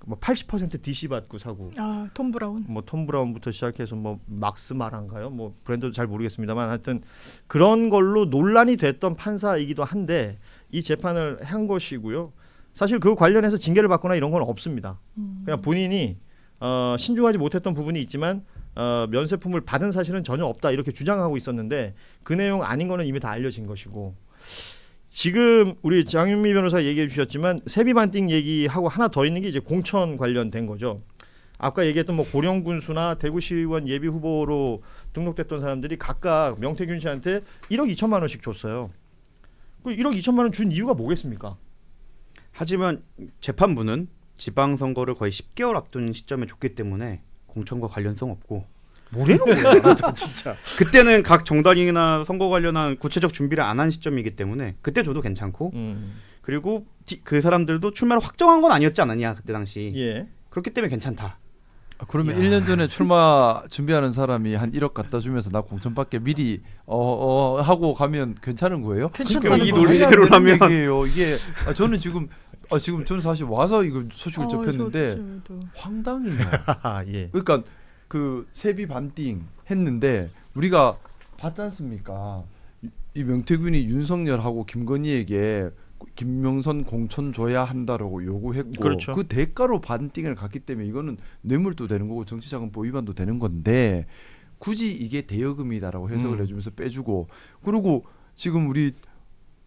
뭐 80% DC 받고 사고. 아, 톰 브라운. 뭐 톰 브라운부터 시작해서 뭐 막스 마란가요? 뭐 브랜드도 잘 모르겠습니다만 하여튼 그런 걸로 논란이 됐던 판사이기도 한데 이 재판을 한 것이고요. 사실 그 관련해서 징계를 받거나 이런 건 없습니다. 그냥 본인이 신중하지 못했던 부분이 있지만 면세품을 받은 사실은 전혀 없다 이렇게 주장하고 있었는데 그 내용 아닌 거는 이미 다 알려진 것이고 지금 우리 장윤미 변호사 얘기해 주셨지만 세비 반띵 얘기하고 하나 더 있는 게 이제 공천 관련된 거죠. 아까 얘기했던 뭐 고령군수나 대구시의원 예비 후보로 등록됐던 사람들이 각각 명태균 씨한테 1억 2천만 원씩 줬어요. 그 1억 2천만 원 준 이유가 뭐겠습니까? 하지만 재판부는 지방선거를 거의 10개월 앞둔 시점에 줬기 때문에 공천과 관련성 없고 뭐라는 거야 진짜. 그때는 각 정당이나 선거 관련한 구체적 준비를 안 한 시점이기 때문에 그때 줘도 괜찮고 그리고 그 사람들도 출마를 확정한 건 아니었지 않았냐 그때 당시. 예. 그렇기 때문에 괜찮다. 그러면 1년 전에 출마 준비하는 사람이 한 1억 갖다 주면서 나 공천 받게 미리 하고 가면 괜찮은 거예요? 그러니까 이 논리대로라면 이게 저는 지금 저는 사실 와서 이거 소식을 접했는데 황당해요. 예. 그러니까 그 세비 반띵 했는데 우리가 봤지 않습니까? 이 명태균이 윤석열하고 김건희에게 김명선 공천 줘야 한다라고 요구했고 그렇죠. 그 대가로 반띵을 갔기 때문에 이거는 뇌물도 되는 거고 정치자금법 위반도 되는 건데 굳이 이게 대여금이다라고 해석을 해주면서 빼주고 그리고 지금 우리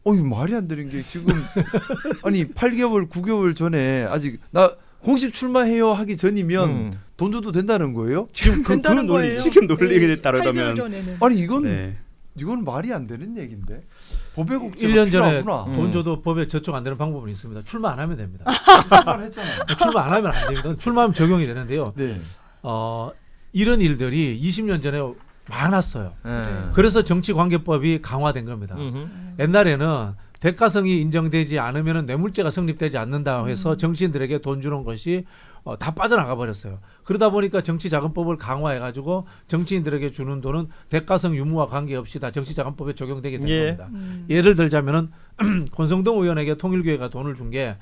이거 말이 안 되는 게 지금 아니 8개월 9개월 전에 아직 나 공식 출마해요 하기 전이면 돈 줘도 된다는 거예요? 지금 그 논리 지금 논리에 따르면 아니 이건 말이 안 되는 얘기인데 법의 국제가 1년 전에 필요하구나. 돈 줘도 법에 저촉 안 되는 방법은 있습니다. 출마 안 하면 됩니다. 출마했잖아요. 출마 안 하면 안 됩니다. 출마하면 적용이 되는데요. 네. 이런 일들이 20년 전에 많았어요. 그래서 정치관계법이 강화된 겁니다. 옛날에는 대가성이 인정되지 않으면 뇌물죄가 성립되지 않는다 해서 정치인들에게 돈 주는 것이 다 빠져나가 버렸어요. 그러다 보니까 정치자금법을 강화해가지고 정치인들에게 주는 돈은 대가성 유무와 관계없이 다 정치자금법에 적용되게 된 겁니다. 예를 들자면은 권성동 의원에게 통일교회가 돈을 준 게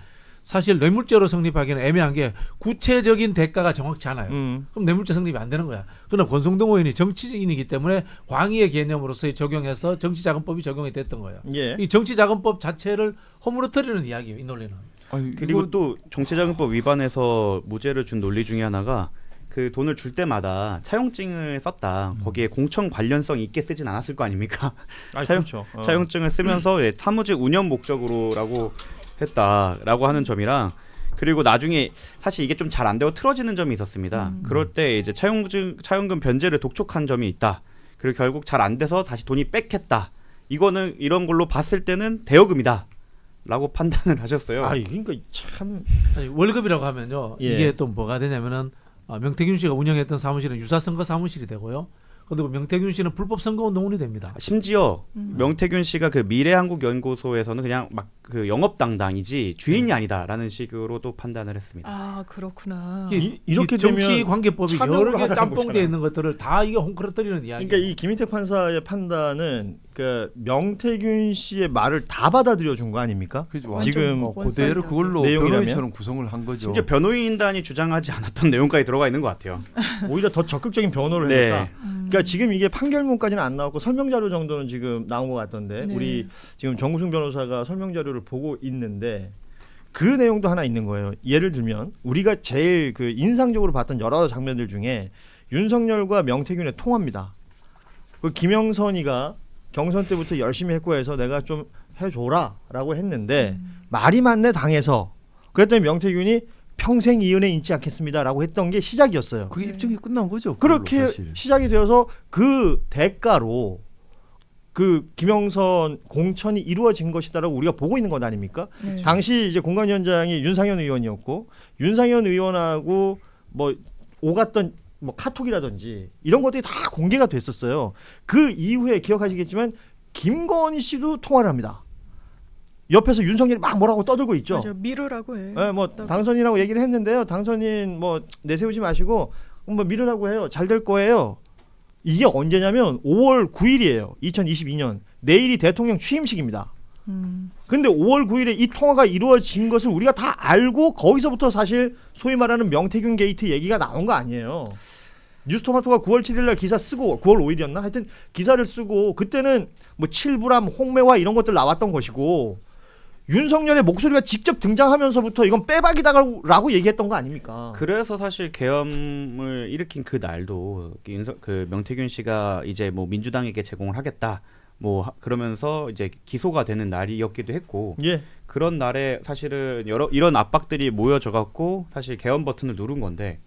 사실 뇌물죄로 성립하기는 애매한 게 구체적인 대가가 정확치 않아요. 그럼 뇌물죄 성립이 안 되는 거야. 그러나 권성동 의원이 정치인이기 때문에 광의의 개념으로서 적용해서 정치자금법이 적용이 됐던 거예요. 예. 이 정치자금법 자체를 허물어뜨리는 이야기예요. 이 논리는. 그리고 또 정치자금법 위반해서 무죄를 준 논리 중에 하나가 그 돈을 줄 때마다 차용증을 썼다. 거기에 공천 관련성 있게 쓰진 않았을 거 아닙니까? 그렇죠. 차용증을 쓰면서 사무직 운영 목적으로라고 했다라고 하는 점이랑 그리고 나중에 사실 이게 좀 잘 안 되고 틀어지는 점이 있었습니다. 그럴 때 이제 차용금 변제를 독촉한 점이 있다. 그리고 결국 잘 안 돼서 다시 돈이 빽했다. 이거는 이런 걸로 봤을 때는 대여금이다. 라고 판단을 하셨어요. 그러니까 참 월급이라고 하면요. 예. 이게 또 뭐가 되냐면은 명태균 씨가 운영했던 사무실은 유사선거 사무실이 되고요. 그리고 명태균 씨는 불법 선거운동원이 됩니다. 심지어 명태균 씨가 그 미래한국연구소에서는 그냥 막 그 영업 담당이지 주인이 아니다라는 식으로도 판단을 했습니다. 아 그렇구나. 이렇게 정치 관계법이 여러 개 하라는 짬뽕되어 거잖아. 있는 것들을 다 이게 헝클어뜨리는 이야기. 그러니까 이 김인택 판사의 판단은 그 명태균 씨의 말을 다 받아들여 준 거 아닙니까? 지금 그대로 그걸로 변호인처럼 구성을 한 거죠. 심지어 변호인단이 주장하지 않았던 내용까지 들어가 있는 것 같아요. 오히려 더 적극적인 변호를 네. 했다. 그러니까 지금 이게 판결문까지는 안 나왔고 설명 자료 정도는 지금 나온 것 같던데 네. 우리 지금 정구승 변호사가 설명 자료를 보고 있는데 그 내용도 하나 있는 거예요. 예를 들면 우리가 제일 그 인상적으로 봤던 여러 장면들 중에 윤석열과 명태균의 통화입니다. 그 김영선이가 경선 때부터 열심히 했고 해서 내가 좀 해줘라라고 했는데 말이 맞네 당해서 그랬더니 명태균이 평생 이 은혜 잊지 않겠습니다라고 했던 게 시작이었어요. 그게 입증이 끝난 거죠. 그렇게 사실. 시작이 되어서 그 대가로 그 김영선 공천이 이루어진 것이다라고 우리가 보고 있는 것 아닙니까? 네. 당시 이제 공관위원장이 윤상현 의원이었고 윤상현 의원하고 뭐 오갔던 뭐 카톡이라든지 이런 것들이 다 공개가 됐었어요. 그 이후에 기억하시겠지만 김건희 씨도 통화를 합니다. 옆에서 윤석열이 막 뭐라고 떠들고 있죠. 맞아, 미르라고 해. 네, 뭐 당선인이라고 얘기를 했는데요. 당선인 뭐 내세우지 마시고 뭐 미르라고 해요. 잘 될 거예요. 이게 언제냐면 5월 9일이에요. 2022년. 내일이 대통령 취임식입니다. 근데 5월 9일에 이 통화가 이루어진 것을 우리가 다 알고 거기서부터 사실 소위 말하는 명태균 게이트 얘기가 나온 거 아니에요. 뉴스토마토가 9월 7일 날 기사 쓰고 9월 5일이었나? 하여튼 기사를 쓰고 그때는 뭐 칠부람, 홍매화 이런 것들 나왔던 것이고 윤석열의 목소리가 직접 등장하면서부터 이건 빼박이다라고 얘기했던 거 아닙니까? 그래서 사실 계엄을 일으킨 그 날도 그 명태균 씨가 이제 뭐 민주당에게 제공을 하겠다. 뭐 그러면서 이제 기소가 되는 날이었기도 했고 예. 그런 날에 사실은 이런 압박들이 모여져 갖고 사실 계엄 버튼을 누른 건데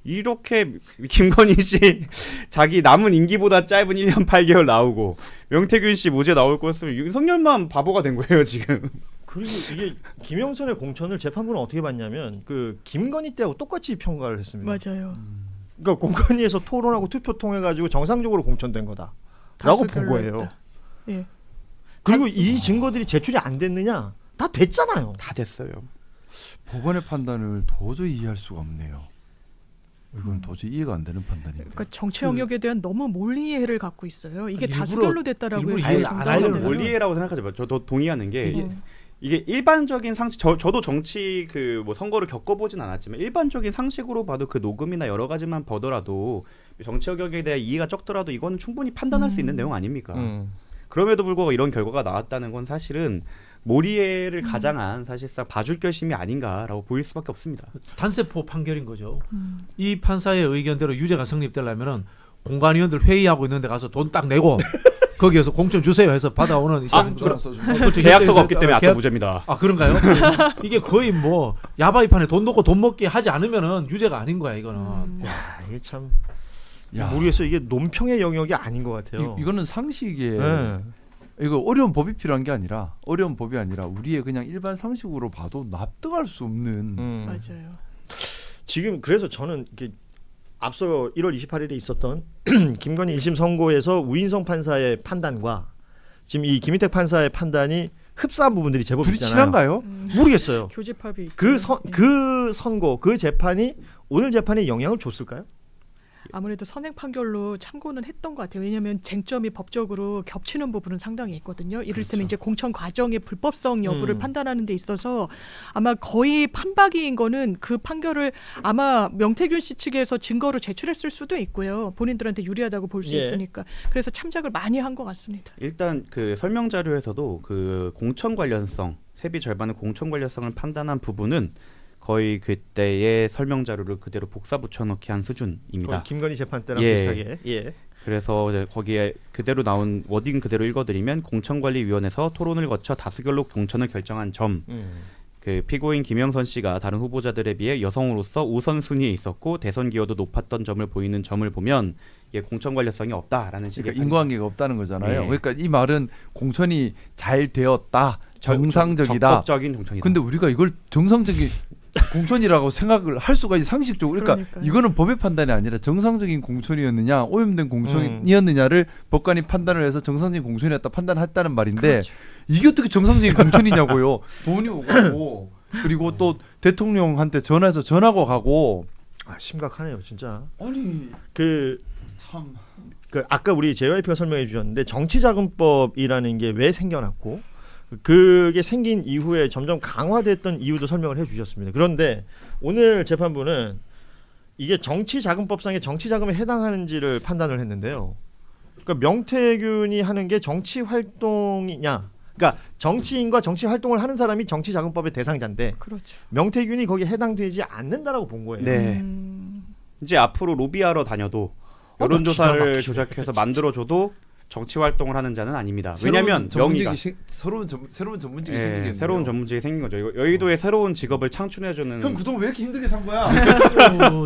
이렇게 김건희 씨 자기 남은 임기보다 짧은 1년 8개월 나오고 명태균 씨 무죄 나올 거였으면 윤석열만 바보가 된 거예요 지금. 그리고 이게 김영선의 공천을 재판부는 어떻게 봤냐면 그 김건희 때하고 똑같이 평가를 했습니다. 맞아요. 그러니까 공관위에서 토론하고 투표 통해 가지고 정상적으로 공천된 거다라고 본 거예요. 예. 그리고 이 증거들이 제출이 안 됐느냐? 다 됐잖아요. 다 됐어요. 법원의 판단을 도저히 이해할 수가 없네요. 이건 도저히 이해가 안 되는 판단입니다. 그러니까 정치 영역에 대한 너무 몰리해를 갖고 있어요. 이게 일부러- 다수결로 됐다라고 일부러 해서 이해를 안 하려는 정당화되면 몰리에라고 생각하지 마. 저도 동의하는 게 이게 일반적인 상식 저도 정치 그 뭐 선거를 겪어보진 않았지만 일반적인 상식으로 봐도 그 녹음이나 여러 가지만 보더라도 정치 영역에 대한 이해가 적더라도 이거는 충분히 판단할 수 있는 내용 아닙니까? 그럼에도 불구하고 이런 결과가 나왔다는 건 사실은 모리에를 가장한 사실상 봐줄 결심이 아닌가라고 보일 수밖에 없습니다. 단세포 판결인 거죠. 이 판사의 의견대로 유죄가 성립되려면은 공관위원들 회의하고 있는데 가서 돈 딱 내고 거기에서 공천 주세요 해서 받아오는 그렇죠. 계약서가 없기 때문에 아까 무죄입니다. 아 그런가요? 이게 거의 뭐 야바이판에 돈 놓고 돈 먹게 하지 않으면은 유죄가 아닌 거야 이거는. 야 이게 참 모르겠어요. 이게 논평의 영역이 아닌 것 같아요. 이거는 상식에 네. 이거 어려운 법이 필요한 게 아니라 어려운 법이 아니라 우리의 그냥 일반 상식으로 봐도 납득할 수 없는. 맞아요. 지금 그래서 저는 이렇게 앞서 1월 28일에 있었던 김건희 1심 선고에서 우인성 판사의 판단과 지금 이 김희택 판사의 판단이 흡사한 부분들이 제법 둘이 있잖아요. 친한가요? 모르겠어요. 교집합이 그 선고, 그 재판이 오늘 재판에 영향을 줬을까요? 아무래도 선행 판결로 참고는 했던 것 같아요. 왜냐하면 쟁점이 법적으로 겹치는 부분은 상당히 있거든요. 이를테면 이제 공천 과정의 불법성 여부를 판단하는 데 있어서 아마 거의 판박이인 거는 그 판결을 아마 명태균 씨 측에서 증거로 제출했을 수도 있고요. 본인들한테 유리하다고 볼 수 예. 있으니까. 그래서 참작을 많이 한 것 같습니다. 일단 그 설명 자료에서도 그 공천 관련성 세비 절반의 공천 관련성을 판단한 부분은 거의 그때의 설명 자료를 그대로 복사 붙여넣기 한 수준입니다. 거의 김건희 재판 때랑 비슷하게. 예. 그래서 이제 거기에 그대로 나온 워딩 그대로 읽어드리면 공천관리위원회에서 토론을 거쳐 다수결로 공천을 결정한 점. 그 피고인 김영선 씨가 다른 후보자들에 비해 여성으로서 우선순위에 있었고 대선 기여도 높았던 점을 보이는 점을 보면 이게 공천 관련성이 없다라는 식의 그러니까 인과관계가 없다는 거잖아요. 네. 그러니까 이 말은 공천이 잘 되었다, 정상적이다. 적법적인 공천이다. 근데 우리가 이걸 정상적인 공천이라고 생각을 할 수가 있는 상식적으로 그러니까 그러니까요. 이거는 법의 판단이 아니라 정상적인 공천이었느냐 오염된 공천이었느냐를 법관이 판단을 해서 정상적인 공천이었다 판단했다는 말인데 그렇죠. 이게 어떻게 정상적인 공천이냐고요. 돈이 오고 그리고 또 대통령한테 전화해서 전화고 가고 심각하네요 진짜. 아니 참 그 아까 우리 JYP가 설명해 주셨는데 정치자금법이라는 게 왜 생겨났고 그게 생긴 이후에 점점 강화됐던 이유도 설명을 해주셨습니다. 그런데 오늘 재판부는 이게 정치자금법상의 정치자금에 해당하는지를 판단을 했는데요. 그러니까 명태균이 하는 게 정치 활동이냐? 그러니까 정치인과 정치 활동을 하는 사람이 정치자금법의 대상자인데 그렇죠. 명태균이 거기에 해당되지 않는다라고 본 거예요. 네. 이제 앞으로 로비하러 다녀도 여론조사를 기가 조작해서 만들어줘도 정치 활동을 하는 자는 아닙니다. 새로운 왜냐하면 명의가 새로운 전문직이 예, 생기겠네요. 새로운 전문직이 생긴 거죠. 여의도에 새로운 직업을 창출해주는. 형 그동안 왜 이렇게 힘들게 산 거야?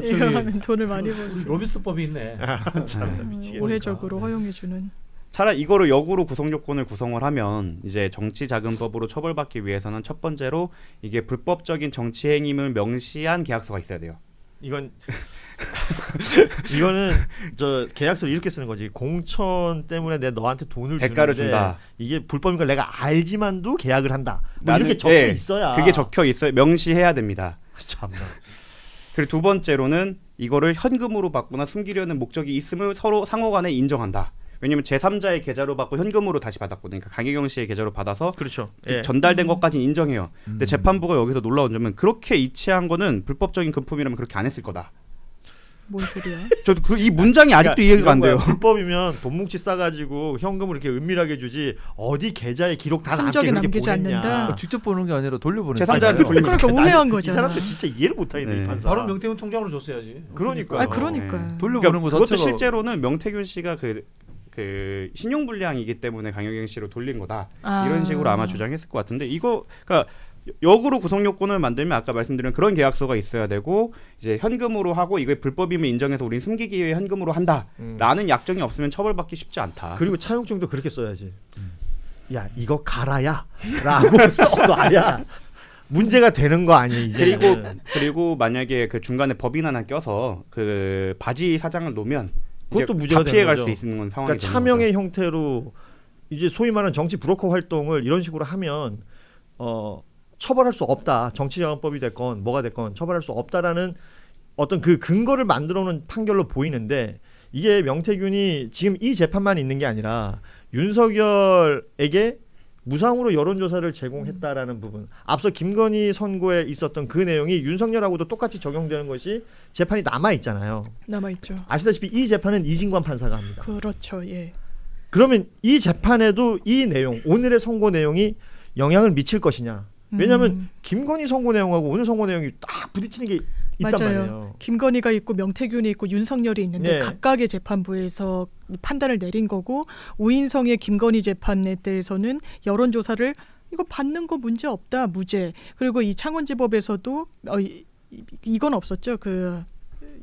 이거 하면 돈을 많이 벌 로비스트법이 있네. 참나 미치겠네. 우회적으로 허용해주는. 차라리 이거를 역으로 구성 요건을 구성을 하면 이제 정치자금법으로 처벌받기 위해서는 첫 번째로 이게 불법적인 정치 행위를 명시한 계약서가 있어야 돼요. 이거는 저 계약서를 이렇게 쓰는 거지. 공천 때문에 내가 너한테 돈을 대가를 주는데 준다. 이게 불법인 걸 내가 알지만도 계약을 한다. 뭐 라는- 이렇게 적혀 예, 있어야. 그게 적혀 있어요. 명시해야 됩니다. 참나. 그리고 두 번째로는 이거를 현금으로 받거나 숨기려는 목적이 있음을 서로 상호간에 인정한다. 왜냐면 제3자의 계좌로 받고 현금으로 다시 받았거든요. 그러니까 강혜경 씨의 계좌로 받아서 그렇죠. 그 예. 전달된 것까지는 인정해요. 근데 재판부가 여기서 놀라운 점은 그렇게 이체한 거는 불법적인 금품이라면 그렇게 안 했을 거다. 뭔 소리야? 저도 이 문장이 아직도 이해가 안 돼요. 불법이면 돈 뭉치 싸가지고 현금을 이렇게 은밀하게 주지 어디 계좌에 기록 다 남게 흔적이 그렇게 남기지 보냈냐. 않는다. 직접 보는 게 아니라 돌려보는 제3자한테 돌리면 그러니까 우회한 이 거잖아. 사람들 진짜 이해를 못하겠네. 이 판사. 바로 명태균 통장으로 줬어야지. 그러니까요. 아 그러니까요. 돌려보는 그러니까 거 그것도 자체가 실제로는 명태균 씨가 그 신용불량이기 때문에 강효경 씨로 돌린 거다. 아. 이런 식으로 아마 주장했을 것 같은데 이거 그러니까 역으로 구성 요건을 만들면 아까 말씀드린 그런 계약서가 있어야 되고 이제 현금으로 하고 이게 불법임을 인정해서 우리는 숨기기 위해 현금으로 한다라는 약정이 없으면 처벌받기 쉽지 않다. 그리고 차용증도 그렇게 써야지. 야 이거 갈아야 라고 써놔야 문제가 되는 거 아니에요 이제. 그리고 만약에 그 중간에 법인 하나 껴서 그 바지 사장을 놓으면 그것도 무죄가 피해 갈 되는 수 거죠. 있는 상황이 그러니까 차명의 형태로 이제 소위 말하는 정치 브로커 활동을 이런 식으로 하면 처벌할 수 없다. 정치자금법이 됐건 뭐가 됐건 처벌할 수 없다라는 어떤 그 근거를 만들어놓은 판결로 보이는데 이게 명태균이 지금 이 재판만 있는 게 아니라 윤석열에게 무상으로 여론조사를 제공했다라는 부분. 앞서 김건희 선고에 있었던 그 내용이 윤석열하고도 똑같이 적용되는 것이 재판이 남아있잖아요. 남아있죠. 아시다시피 이 재판은 이진관 판사가 합니다. 그렇죠. 예. 그러면 이 재판에도 이 내용, 오늘의 선고 내용이 영향을 미칠 것이냐. 왜냐하면 김건희 선고 내용하고 오늘 선고 내용이 딱 부딪히는 게 있단 맞아요. 말이에요. 김건희가 있고 명태균이 있고 윤석열이 있는데 네. 각각의 재판부에서 판단을 내린 거고 우인성의 김건희 재판에 대해서는 여론조사를 이거 받는 거 문제 없다 무죄. 그리고 이 창원지법에서도 이건 없었죠. 그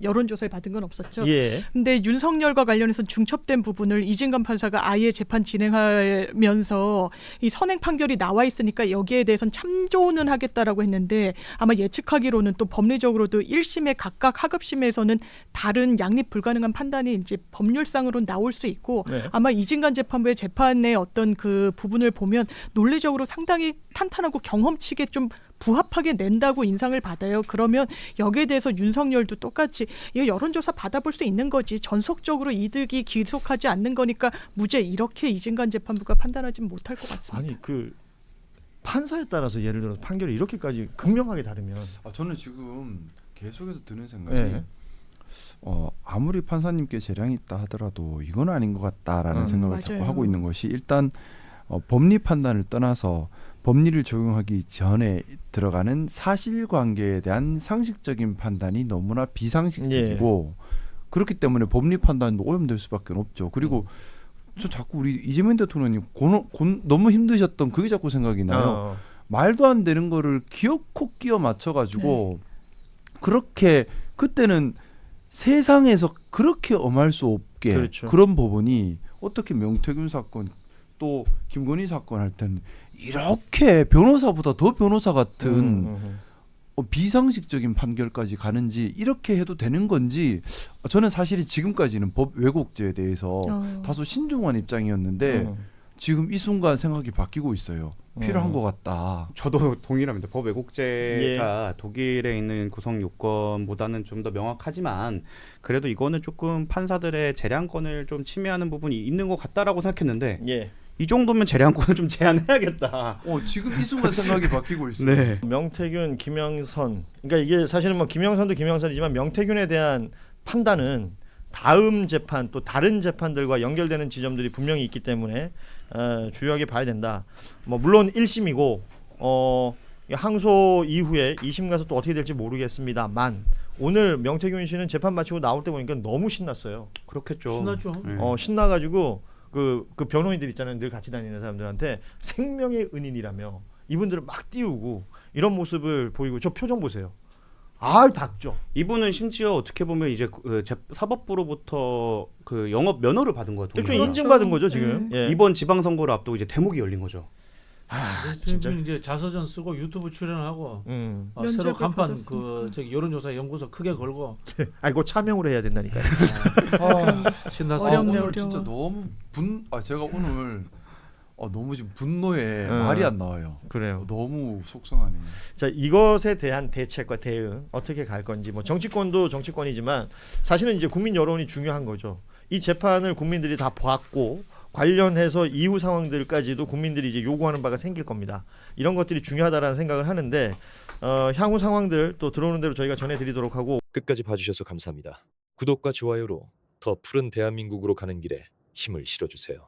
여론조사를 받은 건 없었죠. 예. 근데 윤석열과 관련해서 중첩된 부분을 이진관 판사가 아예 재판 진행하면서 이 선행 판결이 나와 있으니까 여기에 대해서는 참조는 하겠다라고 했는데 아마 예측하기로는 또 법리적으로도 1심의 각각 하급심에서는 다른 양립 불가능한 판단이 이제 법률상으로 나올 수 있고 네. 아마 이진관 재판부의 재판의 어떤 그 부분을 보면 논리적으로 상당히 탄탄하고 경험치게 좀 부합하게 낸다고 인상을 받아요. 그러면 여기에 대해서 윤석열도 똑같이 이거 여론조사 받아볼 수 있는 거지. 전속적으로 이득이 귀속하지 않는 거니까 무죄 이렇게 이진관 재판부가 판단하지는 못할 것 같습니다. 아니 그 판사에 따라서 예를 들어 판결이 이렇게까지 극명하게 다르면 저는 지금 계속해서 드는 생각이 네. 아무리 판사님께 재량이 있다 하더라도 이건 아닌 것 같다라는 생각을 맞아요. 자꾸 하고 있는 것이 일단 법리 판단을 떠나서 법리를 적용하기 전에 들어가는 사실관계에 대한 상식적인 판단이 너무나 비상식적이고 그렇기 때문에 법리 판단도 오염될 수밖에 없죠. 그리고 저 자꾸 우리 이재명 대통령님 너무 힘드셨던 그게 자꾸 생각이 나요. 말도 안 되는 거를 기어코 끼워 맞춰가지고 그렇게 그때는 세상에서 그렇게 엄할 수 없게 그렇죠. 그런 법원이 어떻게 명태균 사건 또 김건희 사건 할 때는 이렇게 변호사보다 더 변호사 같은 비상식적인 판결까지 가는지 이렇게 해도 되는 건지 저는 사실이 지금까지는 법 왜곡죄에 대해서 다소 신중한 입장이었는데 지금 이 순간 생각이 바뀌고 있어요. 필요한 것 같다. 저도 동일합니다. 법 왜곡죄가 독일에 있는 구성 요건보다는 좀 더 명확하지만 그래도 이거는 조금 판사들의 재량권을 좀 침해하는 부분이 있는 것 같다라고 생각했는데 이 정도면 재량권을 좀 제한해야겠다. 지금 이 순간 생각이 바뀌고 있어요. 네. 명태균, 김영선. 그러니까 이게 사실은 뭐 김영선도 김영선이지만 명태균에 대한 판단은 다음 재판 또 다른 재판들과 연결되는 지점들이 분명히 있기 때문에 주요하게 봐야 된다. 뭐 물론 1심이고 항소 이후에 2심 가서 또 어떻게 될지 모르겠습니다만 오늘 명태균 씨는 재판 마치고 나올 때 보니까 너무 신났어요. 그렇겠죠. 신났죠. 신나가지고 그 변호인들 있잖아요. 늘 같이 다니는 사람들한테 생명의 은인이라며 이분들을 막 띄우고 이런 모습을 보이고 저 표정 보세요. 박죠. 이분은 심지어 어떻게 보면 이제 사법부로부터 그 영업 면허를 받은 거예요. 그렇죠. 인증받은 거죠 지금. 예. 이번 지방선거를 앞두고 이제 대목이 열린 거죠. 진짜. 이제 자서전 쓰고 유튜브 출연하고 새로 면접을 간판 받았으니까. 저기 여론조사 연구소 크게 걸고. 이거 차명으로 해야 된다니까요. 신났어요. 오늘 진짜 너무 제가 오늘 너무 지금 분노에 말이 안 나와요. 그래요. 너무 속상하네요. 자, 이것에 대한 대책과 대응 어떻게 갈 건지 뭐 정치권도 정치권이지만 사실은 이제 국민 여론이 중요한 거죠. 이 재판을 국민들이 다 봤고 관련해서 이후 상황들까지도 국민들이 이제 요구하는 바가 생길 겁니다. 이런 것들이 중요하다라는 생각을 하는데 향후 상황들 또 들어오는 대로 저희가 전해드리도록 하고 끝까지 봐주셔서 감사합니다. 구독과 좋아요로 더 푸른 대한민국으로 가는 길에 힘을 실어주세요.